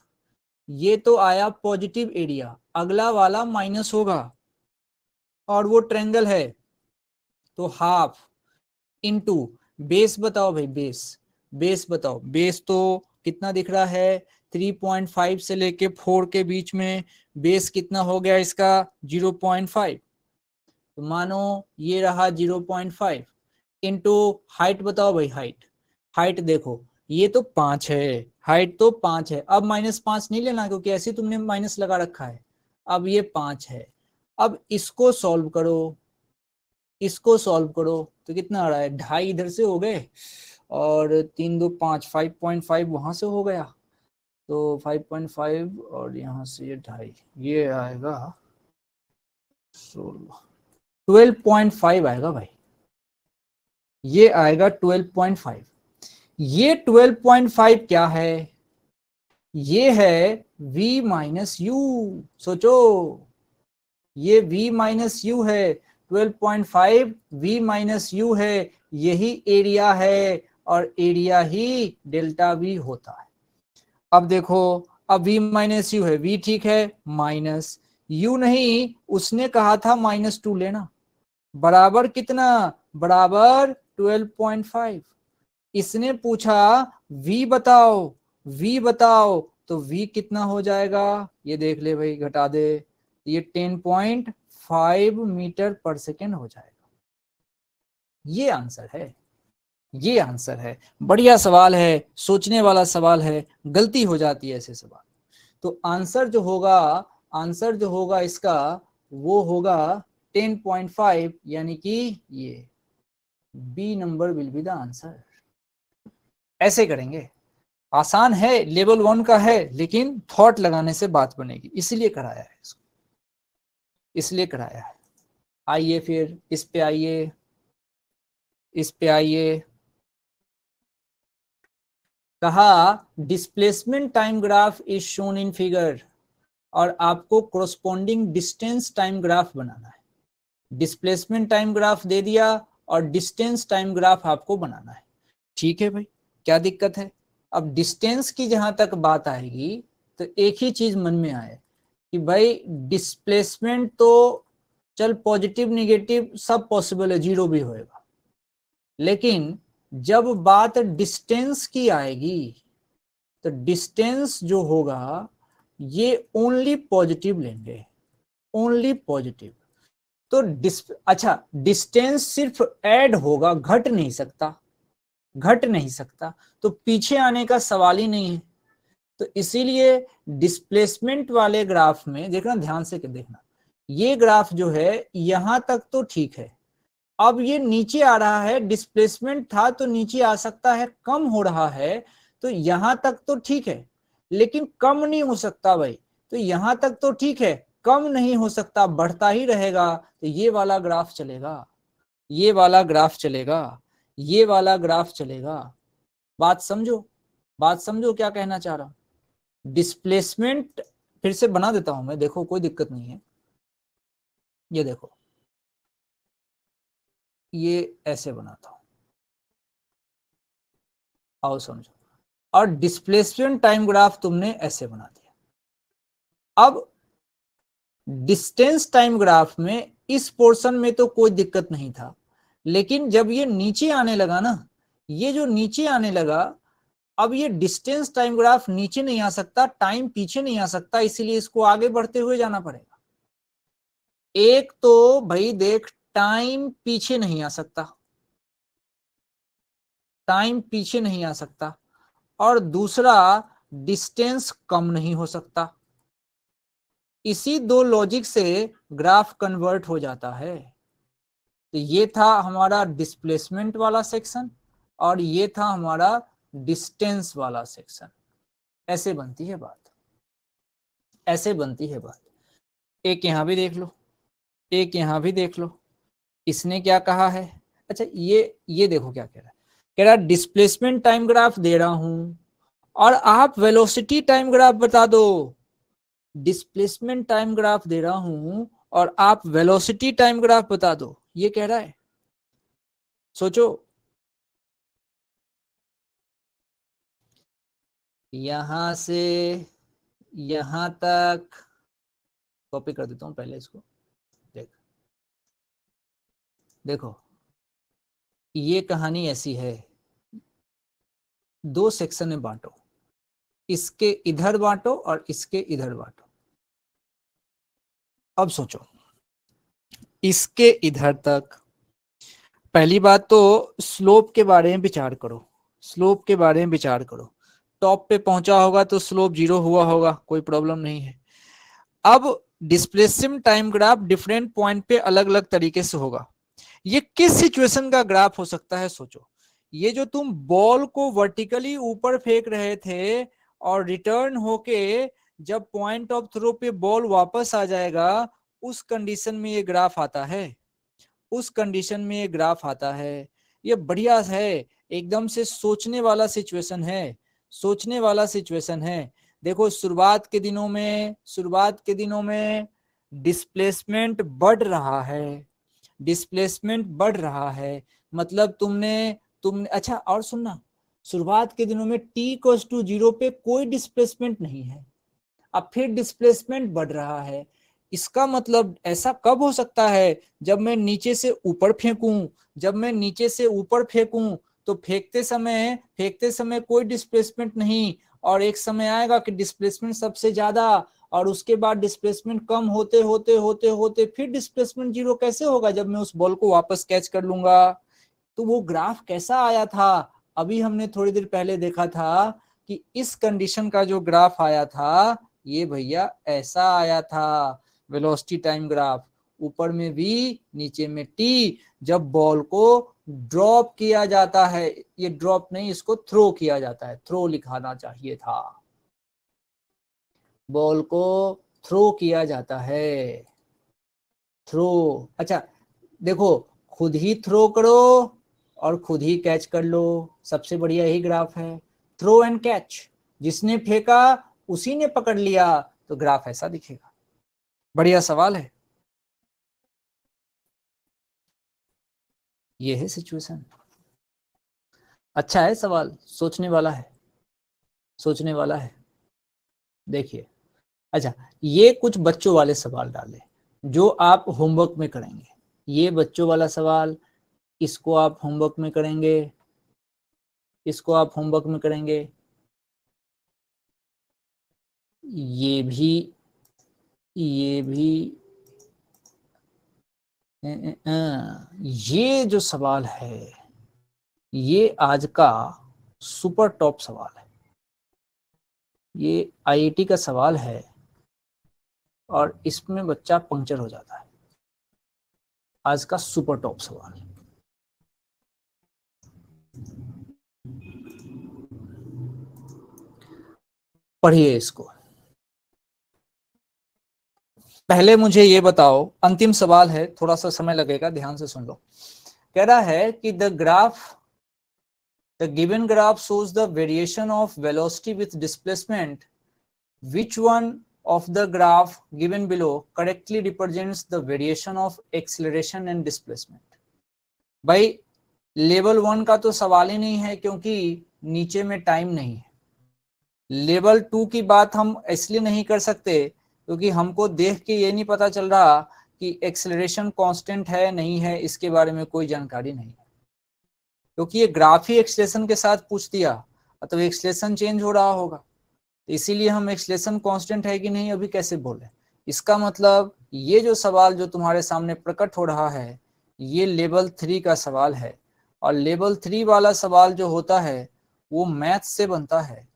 ये तो आया पॉजिटिव एरिया, अगला वाला माइनस होगा और वो ट्रायंगल है, तो हाफ इंटू बेस बताओ भाई, बेस बताओ, बेस तो कितना दिख रहा है 3.5 से लेके 4 के बीच में, बेस कितना हो गया इसका 0.5, तो मानो ये रहा 0.5 इंटू हाइट बताओ भाई, हाइट देखो ये तो 5 है, हाइट तो 5 है, अब -5 नहीं लेना क्योंकि ऐसे तुमने माइनस लगा रखा है, अब ये 5 है, अब इसको सॉल्व करो, इसको सॉल्व करो तो कितना आ रहा है 2.5 इधर से हो गए और 3 2 5, 5.5 वहां से हो गया, तो 5.5 और यहाँ से ये 2.5, ये आएगा 16, 12.5 आएगा भाई, ये आएगा 12.5, ये 12.5 क्या है, ये है v माइनस यू, सोचो ये v माइनस यू है, 12.5 v माइनस यू है, यही एरिया है और एरिया ही डेल्टा v होता है। अब देखो, अब v माइनस यू है, v ठीक है, माइनस u नहीं, उसने कहा था -2 लेना, बराबर कितना, बराबर 12.5, इसने पूछा v बताओ, v बताओ, तो v कितना हो जाएगा, ये देख ले भाई, घटा दे, ये 10.5 मीटर पर सेकेंड हो जाएगा, ये आंसर है, ये आंसर है। बढ़िया सवाल है, सोचने वाला सवाल है, गलती हो जाती है ऐसे सवाल, तो आंसर जो होगा, आंसर जो होगा इसका वो होगा 10.5, यानी कि ये B number will be the answer. ऐसे करेंगे, आसान है, लेवल 1 का है, लेकिन थॉट लगाने से बात बनेगी, इसलिए कराया है इसको, इसलिए कराया है। आइए फिर इस पे आइए, इस पे आइए, कहा displacement time graph is shown in figure, और आपको कोरोस्पोंडिंग डिस्टेंस टाइम ग्राफ बनाना है, डिस्प्लेसमेंट टाइम ग्राफ दे दिया और डिस्टेंस टाइम ग्राफ आपको बनाना है, ठीक है भाई, क्या दिक्कत है। अब डिस्टेंस की जहां तक बात आएगी तो एक ही चीज मन में आए कि भाई डिस्प्लेसमेंट तो चल पॉजिटिव निगेटिव सब पॉसिबल है, जीरो भी होएगा, लेकिन जब बात डिस्टेंस की आएगी तो डिस्टेंस जो होगा ये ओनली पॉजिटिव लेंगे, ओनली पॉजिटिव, तो अच्छा डिस्टेंस सिर्फ ऐड होगा, घट नहीं सकता, घट नहीं सकता, तो पीछे आने का सवाल ही नहीं है, तो इसीलिए डिस्प्लेसमेंट वाले ग्राफ में देखना, ध्यान से देखना, ये ग्राफ जो है यहां तक तो ठीक है, अब ये नीचे आ रहा है, डिस्प्लेसमेंट था तो नीचे आ सकता है, कम हो रहा है, तो यहां तक तो ठीक है, लेकिन कम नहीं हो सकता भाई, तो यहां तक तो ठीक है, कम नहीं हो सकता, बढ़ता ही रहेगा, तो ये वाला ग्राफ चलेगा, ये वाला ग्राफ चलेगा, ये वाला ग्राफ चलेगा, बात समझो, बात समझो क्या कहना चाह रहा हूं। डिस्प्लेसमेंट फिर से बना देता हूं मैं, देखो कोई दिक्कत नहीं है, ये देखो ये ऐसे बनाता हूं, आओ समझो, और डिस्प्लेसमेंट टाइम ग्राफ तुमने ऐसे बना दिया। अब डिस्टेंस टाइम ग्राफ में इस पोर्शन में तो कोई दिक्कत नहीं था, लेकिन जब ये नीचे आने लगा ना, ये जो नीचे आने लगा, अब ये डिस्टेंस टाइम ग्राफ नीचे नहीं आ सकता, टाइम पीछे नहीं आ सकता, इसीलिए इसको आगे बढ़ते हुए जाना पड़ेगा। एक तो भाई देख, टाइम पीछे नहीं आ सकता, टाइम पीछे नहीं आ सकता, और दूसरा डिस्टेंस कम नहीं हो सकता, इसी दो लॉजिक से ग्राफ कन्वर्ट हो जाता है। तो ये था हमारा डिस्प्लेसमेंट वाला सेक्शन और ये था हमारा डिस्टेंस वाला सेक्शन, ऐसे बनती है बात, ऐसे बनती है बात। एक यहां भी देख लो, एक यहां भी देख लो, इसने क्या कहा है, अच्छा ये देखो क्या कह रहा है डिस्प्लेसमेंट टाइम ग्राफ दे रहा हूं और आप वेलोसिटी टाइम ग्राफ बता दो। डिस्प्लेसमेंट टाइम ग्राफ दे रहा हूं और आप वेलोसिटी टाइम ग्राफ बता दो, ये कह रहा है। सोचो, यहां से यहां तक कॉपी कर देता हूं पहले इसको। देखो ये कहानी ऐसी है, दो सेक्शन में बांटो, इसके इधर बांटो और इसके इधर बांटो। अब सोचो, इसके इधर तक पहली बात तो स्लोप के बारे में विचार करो, स्लोप के बारे में विचार करो। टॉप पे पहुंचा होगा तो स्लोप 0 हुआ होगा, कोई प्रॉब्लम नहीं है। अब displacement time graph different point पे अलग अलग तरीके से होगा। ये किस सिचुएशन का ग्राफ हो सकता है सोचो। ये जो तुम बॉल को वर्टिकली ऊपर फेंक रहे थे और रिटर्न होके जब पॉइंट ऑफ थ्रो पे बॉल वापस आ जाएगा, उस कंडीशन में ये ग्राफ आता है, उस कंडीशन में ये ग्राफ आता है। ये बढ़िया है, एकदम से सोचने वाला सिचुएशन है, सोचने वाला सिचुएशन है। देखो शुरुआत के दिनों में डिस्प्लेसमेंट बढ़ रहा है, डिस्प्लेसमेंट बढ़ रहा है। मतलब तुमने अच्छा और सुनना, शुरुआत के दिनों में t=0 पे कोई डिस्प्लेसमेंट नहीं है, अब फिर डिस्प्लेसमेंट बढ़ रहा है। इसका मतलब ऐसा कब हो सकता है, जब मैं नीचे से ऊपर फेंकूं, जब मैं नीचे से ऊपर फेंकूं तो फेंकते समय कोई डिस्प्लेसमेंट नहीं, और एक समय आएगा कि डिस्प्लेसमेंट सबसे ज्यादा, और उसके बाद डिस्प्लेसमेंट कम होते होते होते होते फिर डिस्प्लेसमेंट 0 कैसे होगा जब मैं उस बॉल को वापस कैच कर लूंगा। तो वो ग्राफ कैसा आया था, अभी हमने थोड़ी देर पहले देखा था कि इस कंडीशन का जो ग्राफ आया था ये भैया ऐसा आया था, वेलोसिटी टाइम ग्राफ, ऊपर में v नीचे में t। जब बॉल को ड्रॉप किया जाता है, ये ड्रॉप नहीं इसको थ्रो किया जाता है, थ्रो लिखाना चाहिए था, बॉल को थ्रो किया जाता है, थ्रो। अच्छा देखो, खुद ही थ्रो करो और खुद ही कैच कर लो, सबसे बढ़िया यही ग्राफ है, थ्रो एंड कैच। जिसने फेंका उसी ने पकड़ लिया, तो ग्राफ ऐसा दिखेगा। बढ़िया सवाल है, ये है सिचुएशन। अच्छा है सवाल, सोचने वाला है, सोचने वाला है। देखिए, अच्छा ये कुछ बच्चों वाले सवाल डाले जो आप होमवर्क में करेंगे, ये बच्चों वाला सवाल, इसको आप होमवर्क में करेंगे, इसको आप होमवर्क में करेंगे। ये भी ये जो सवाल है ये आज का सुपर टॉप सवाल है, ये आईआईटी का सवाल है और इसमें बच्चा पंक्चर हो जाता है। आज का सुपर टॉप सवाल, पढ़िए इसको। पहले मुझे ये बताओ, अंतिम सवाल है, थोड़ा सा समय लगेगा, ध्यान से सुन लो। कह रहा है कि the given graph shows the variation of velocity with displacement. Which one of the graph given below correctly represents the variation of acceleration and displacement? भाई लेवल 1 का तो सवाल ही नहीं है क्योंकि नीचे में टाइम नहीं है। लेवल 2 की बात हम इसलिए नहीं कर सकते क्योंकि हमको देख के ये नहीं पता चल रहा कि एक्सेलरेशन कांस्टेंट है नहीं है, इसके बारे में कोई जानकारी नहीं, क्योंकि ये ग्राफ ही एक्सेलरेशन के साथ पूछ दिया तो एक्सेलरेशन चेंज हो रहा होगा, इसीलिए हम एक्सेलरेशन कांस्टेंट है कि नहीं अभी कैसे बोले। इसका मतलब ये जो सवाल जो तुम्हारे सामने प्रकट हो रहा है ये लेवल 3 का सवाल है, और लेवल 3 वाला सवाल जो होता है वो मैथ से बनता है,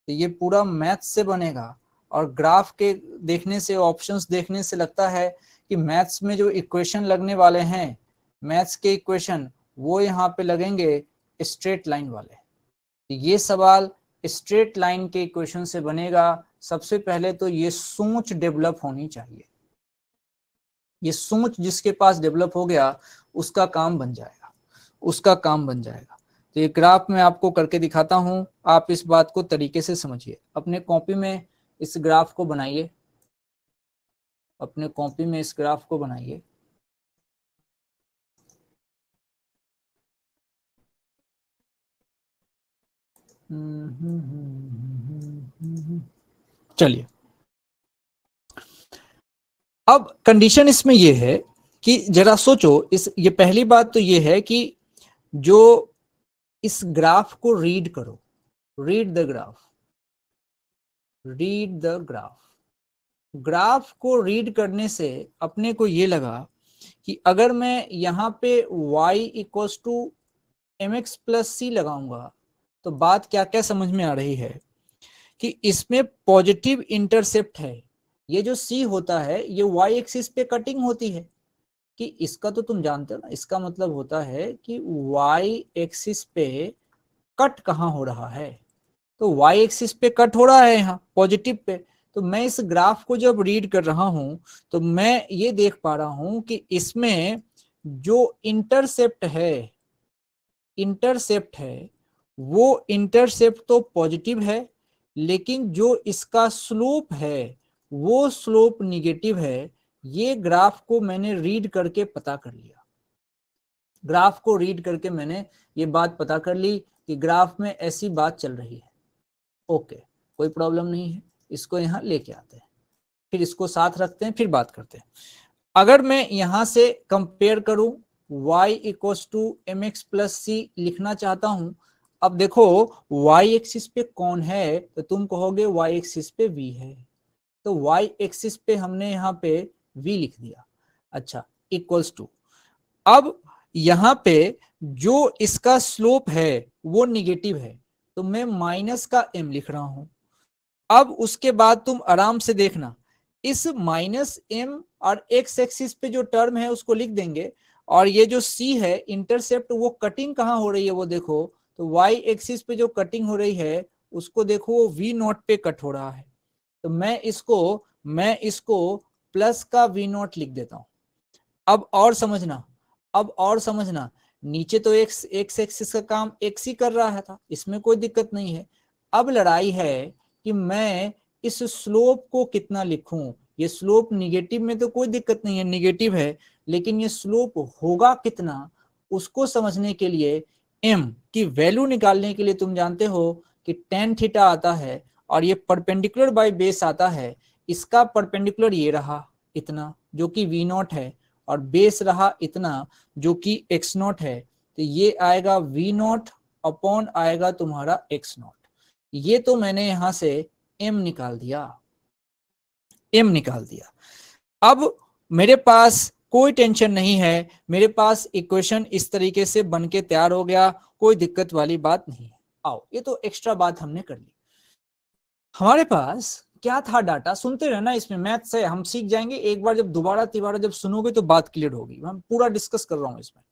तो ये पूरा मैथ से बनेगा। और ग्राफ के देखने से, ऑप्शंस देखने से लगता है कि मैथ्स में जो इक्वेशन लगने वाले हैं, मैथ्स के इक्वेशन वो यहाँ पे लगेंगे स्ट्रेट लाइन वाले। ये सवाल स्ट्रेट लाइन के इक्वेशन से बनेगा। सबसे पहले तो ये सोच डेवलप होनी चाहिए, ये सोच जिसके पास डेवलप हो गया उसका काम बन जाएगा, उसका काम बन जाएगा। तो ये ग्राफ मैं आपको करके दिखाता हूं, आप इस बात को तरीके से समझिए। अपने कॉपी में इस ग्राफ को बनाइए, अपने कॉपी में इस ग्राफ को बनाइए। चलिए, अब कंडीशन इसमें ये है कि जरा सोचो, ये पहली बात तो ये है कि जो इस ग्राफ को रीड करो, read the graph, read the graph. Graph को रीड करने से अपने को ये लगा कि अगर मैं यहाँ पे y equals to mx plus C लगाऊंगा तो बात क्या क्या समझ में आ रही है कि इसमें पॉजिटिव इंटरसेप्ट है। ये जो c होता है ये y एक्सिस पे कटिंग होती है, कि इसका तो तुम जानते हो ना, इसका मतलब होता है कि y एक्सिस पे कट कहाँ हो रहा है, तो y एक्सिस पे कट हो रहा है यहाँ पॉजिटिव पे। तो मैं इस ग्राफ को जब रीड कर रहा हूं तो मैं ये देख पा रहा हूं कि इसमें जो इंटरसेप्ट है, इंटरसेप्ट है वो इंटरसेप्ट तो पॉजिटिव है, लेकिन जो इसका स्लोप है वो स्लोप निगेटिव है। ये ग्राफ को मैंने रीड करके पता कर लिया, ग्राफ को रीड करके मैंने ये बात पता कर ली कि ग्राफ में ऐसी बात चल रही है। ओके, कोई प्रॉब्लम नहीं है, इसको यहाँ लेके आते हैं, फिर इसको साथ रखते हैं, फिर बात करते हैं। अगर मैं यहां से कंपेयर करूं y equals to M X plus C लिखना चाहता हूं, अब देखो y एक्सिस पे कौन है, तो तुम कहोगे y एक्सिस पे v है, तो y एक्सिस पे हमने यहाँ पे v लिख दिया। अच्छा, इक्वल्स टू, अब यहाँ पे जो इसका स्लोप है वो निगेटिव है, तो मैं माइनस का m लिख रहा हूं। अब उसके बाद तुम आराम से देखना, इस माइनस एम और एक्स एक्सिस पे जो टर्म है उसको लिख देंगे, और ये जो सी है इंटरसेप्ट वो कटिंग कहाँ हो रही है वो देखो, तो वाई एक्सिस पे जो कटिंग हो रही है उसको देखो, वो वी नॉट पे कट हो रहा है। तो मैं इसको प्लस का वी नॉट लिख देता हूं। अब और समझना, अब और समझना, नीचे तो एक्स एक्सिस का काम एक्स ही कर रहा था, इसमें कोई दिक्कत नहीं है। अब लड़ाई है कि मैं इस स्लोप को कितना लिखूं। ये स्लोप निगेटिव में तो कोई दिक्कत नहीं है, निगेटिव है, लेकिन ये स्लोप होगा कितना उसको समझने के लिए, m की वैल्यू निकालने के लिए तुम जानते हो कि tan थीटा आता है और ये परपेंडिकुलर बाय बेस आता है। इसका परपेंडिकुलर ये रहा इतना जो कि v नॉट है, और बेस रहा इतना जो कि x नॉट है, तो ये आएगा v नॉट अपॉन आएगा तुम्हारा x नॉट। ये तो मैंने यहां से m निकाल दिया, m निकाल दिया। अब मेरे पास कोई टेंशन नहीं है, मेरे पास इक्वेशन इस तरीके से बन के तैयार हो गया, कोई दिक्कत वाली बात नहीं है। आओ, ये तो एक्स्ट्रा बात हमने कर ली। हमारे पास क्या था डाटा, सुनते रहना, इसमें मैथ से हम सीख जाएंगे। एक बार जब दोबारा तिबारा जब सुनोगे तो बात क्लियर होगी, हम पूरा डिस्कस कर रहा हूं इसमें।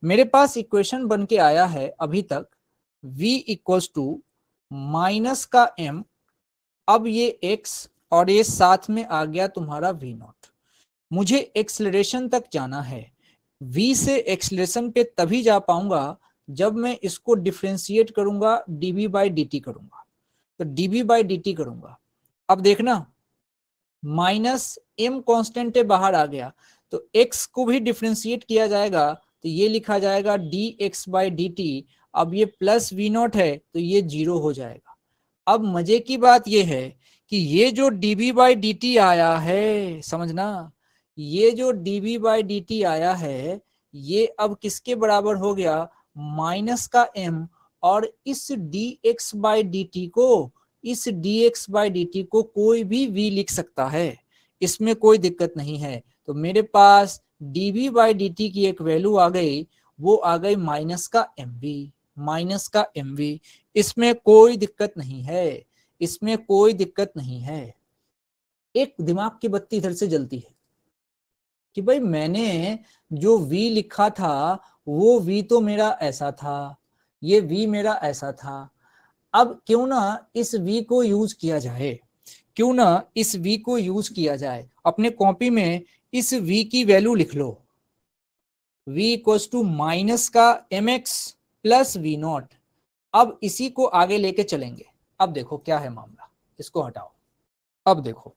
मेरे पास इक्वेशन बन के आया है अभी तक v इक्वल्स टू माइनस का m, अब ये x और ये साथ में आ गया तुम्हारा v नॉट। मुझे एक्सेलरेशन तक जाना है, v से एक्सेलरेशन पे तभी जा पाऊंगा जब मैं इसको डिफरेंशिएट करूंगा, dv बाई dt करूंगा, तो dv बाई dt करूंगा। अब देखना, माइनस m कांस्टेंट है बाहर आ गया, तो x को भी डिफरेंशिएट किया जाएगा, तो ये लिखा जाएगा dx बाई dt। अब ये प्लस v नॉट है तो ये जीरो हो जाएगा। अब मजे की बात ये है कि ये जो dv बाई dt आया है, समझना, ये जो dv बाई dt आया है ये अब किसके बराबर हो गया, माइनस का m, और इस dx बाई dt को, इस dx बाई dt को कोई भी v लिख सकता है, इसमें कोई दिक्कत नहीं है। तो मेरे पास dv बाई dt की एक वैल्यू आ गई, वो आ गई माइनस का mv, माइनस का mv। इसमें कोई दिक्कत नहीं है, इसमें कोई दिक्कत नहीं है। एक दिमाग की बत्ती इधर से जलती है कि भाई मैंने जो v लिखा था वो v तो मेरा ऐसा था, ये v मेरा ऐसा था। अब क्यों ना इस v को यूज किया जाए, क्यों ना इस v को यूज किया जाए। अपने कॉपी में इस v की वैल्यू लिख लो, v इक्वल्स टू माइनस का mx प्लस v नॉट। अब इसी को आगे लेके चलेंगे। अब देखो क्या है मामला, इसको हटाओ। अब देखो,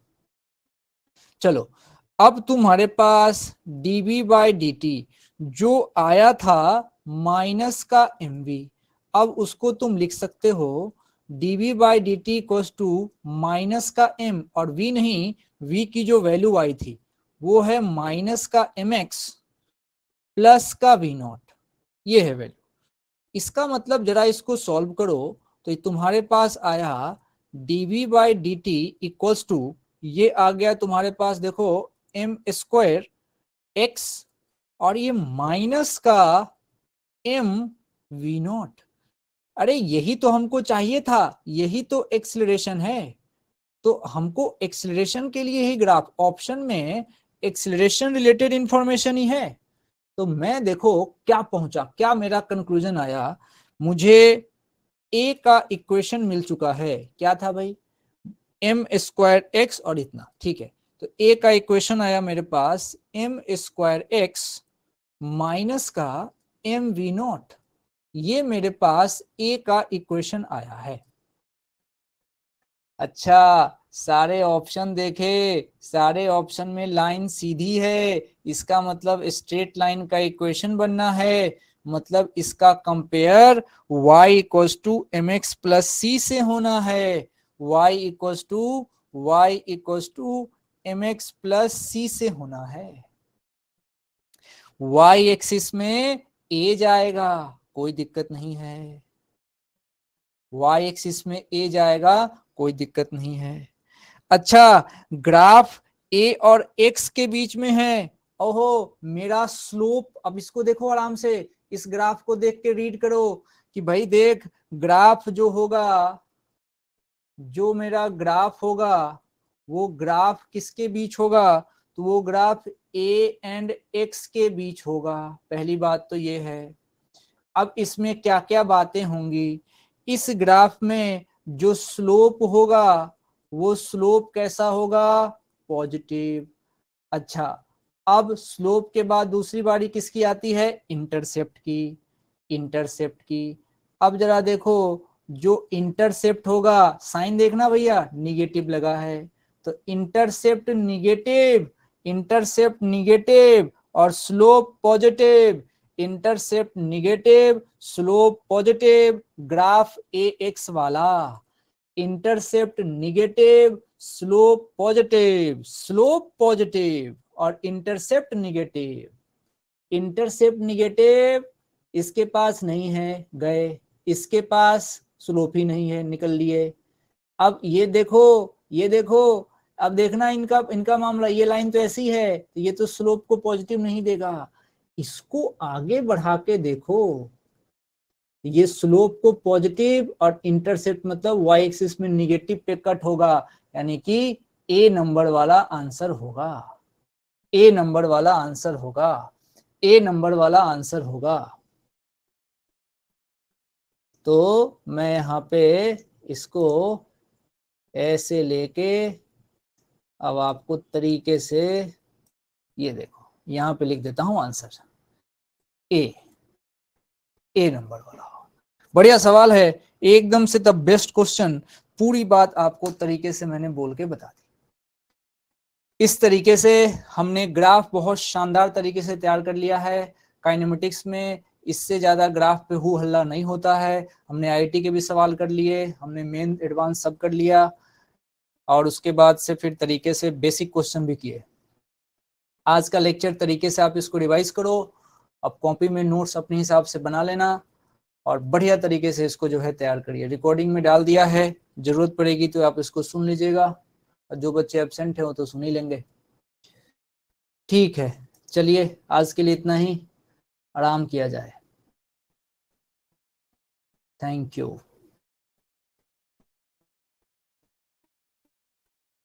चलो अब तुम्हारे पास dv बाई dt जो आया था माइनस का mv, अब उसको तुम लिख सकते हो dv by dt equals to minus का m, और v नहीं, v की जो वैल्यू आई थी वो है माइनस का mx प्लस का v नॉट, ये है वैल्यू। इसका मतलब जरा इसको सॉल्व करो तो तुम्हारे पास आया dv by D T equals to, ये आ गया तुम्हारे पास देखो m स्क्वायर x, और ये माइनस का m v नॉट। अरे यही तो हमको चाहिए था, यही तो एक्सीलरेशन है। तो हमको एक्सीलरेशन के लिए ही ग्राफ, ऑप्शन में एक्सीलरेशन रिलेटेड इंफॉर्मेशन ही है। तो मैं देखो क्या पहुंचा, क्या मेरा कंक्लूजन आया, मुझे ए का इक्वेशन मिल चुका है। क्या था भाई, एम स्क्वायर एक्स और इतना, ठीक है। तो ए का इक्वेशन आया मेरे पास एम स्क्वायर एक्स माइनस का एम वी नॉट, ये मेरे पास ए का इक्वेशन आया है। अच्छा, सारे ऑप्शन देखे, सारे ऑप्शन में लाइन सीधी है, इसका मतलब स्ट्रेट लाइन का इक्वेशन बनना है, मतलब इसका compare y equals to M X plus C से होना है, y equals to M X plus C से होना है। y एक्सिस में a जाएगा, कोई दिक्कत नहीं है, y एक्सिस में a जाएगा, कोई दिक्कत नहीं है। अच्छा, ग्राफ a और x के बीच में है, ओहो मेरा स्लोप, अब इसको देखो आराम से, इस ग्राफ को देख के रीड करो कि भाई देख ग्राफ जो होगा, जो मेरा ग्राफ होगा वो ग्राफ किसके बीच होगा, तो वो ग्राफ a एंड x के बीच होगा। पहली बात तो ये है। अब इसमें क्या क्या बातें होंगी, इस ग्राफ में जो स्लोप होगा वो स्लोप कैसा होगा, पॉजिटिव। अच्छा, अब स्लोप के बाद दूसरी बारी किसकी आती है, इंटरसेप्ट की, इंटरसेप्ट की। अब जरा देखो, जो इंटरसेप्ट होगा, साइन देखना भैया, निगेटिव लगा है, तो इंटरसेप्ट निगेटिव, इंटरसेप्ट निगेटिव और slope positive, intercept negative slope positive, graph A X वाला, intercept negative slope positive, slope positive और इंटरसेप्ट निगेटिव, इंटरसेप्ट निगेटिव इसके पास नहीं है, गए, इसके पास स्लोप ही नहीं है, निकल लिए। अब ये देखो, ये देखो, अब देखना इनका इनका मामला, ये लाइन तो ऐसी है तो ये तो स्लोप को पॉजिटिव नहीं देगा, इसको आगे बढ़ा के देखो, ये स्लोप को पॉजिटिव और इंटरसेप्ट मतलब y एक्सिस में निगेटिव पे कट होगा, यानी कि ए नंबर वाला आंसर होगा, ए नंबर वाला आंसर होगा, ए नंबर वाला आंसर होगा। तो मैं यहाँ पे इसको ऐसे लेके अब आपको तरीके से, ये देखो यहाँ पे लिख देता हूं आंसर, ए नंबर वाला। बढ़िया सवाल है, एकदम से द बेस्ट क्वेश्चन, पूरी बात आपको तरीके से मैंने बोल के बता दी। इस तरीके से हमने ग्राफ बहुत शानदार तरीके से तैयार कर लिया है। काइनेमेटिक्स में इससे ज्यादा ग्राफ पे हु हल्ला नहीं होता है। हमने आईआईटी के भी सवाल कर लिए, हमने मेन एडवांस सब कर लिया, और उसके बाद से फिर तरीके से बेसिक क्वेश्चन भी किए। आज का लेक्चर तरीके से आप इसको रिवाइज करो, अब कॉपी में नोट्स अपने हिसाब से बना लेना और बढ़िया तरीके से इसको जो है तैयार करिए। रिकॉर्डिंग में डाल दिया है, जरूरत पड़ेगी तो आप इसको सुन लीजिएगा, और जो बच्चे एब्सेंट हैं वो तो सुन ही लेंगे। ठीक है, चलिए आज के लिए इतना ही, आराम किया जाए। Thank you.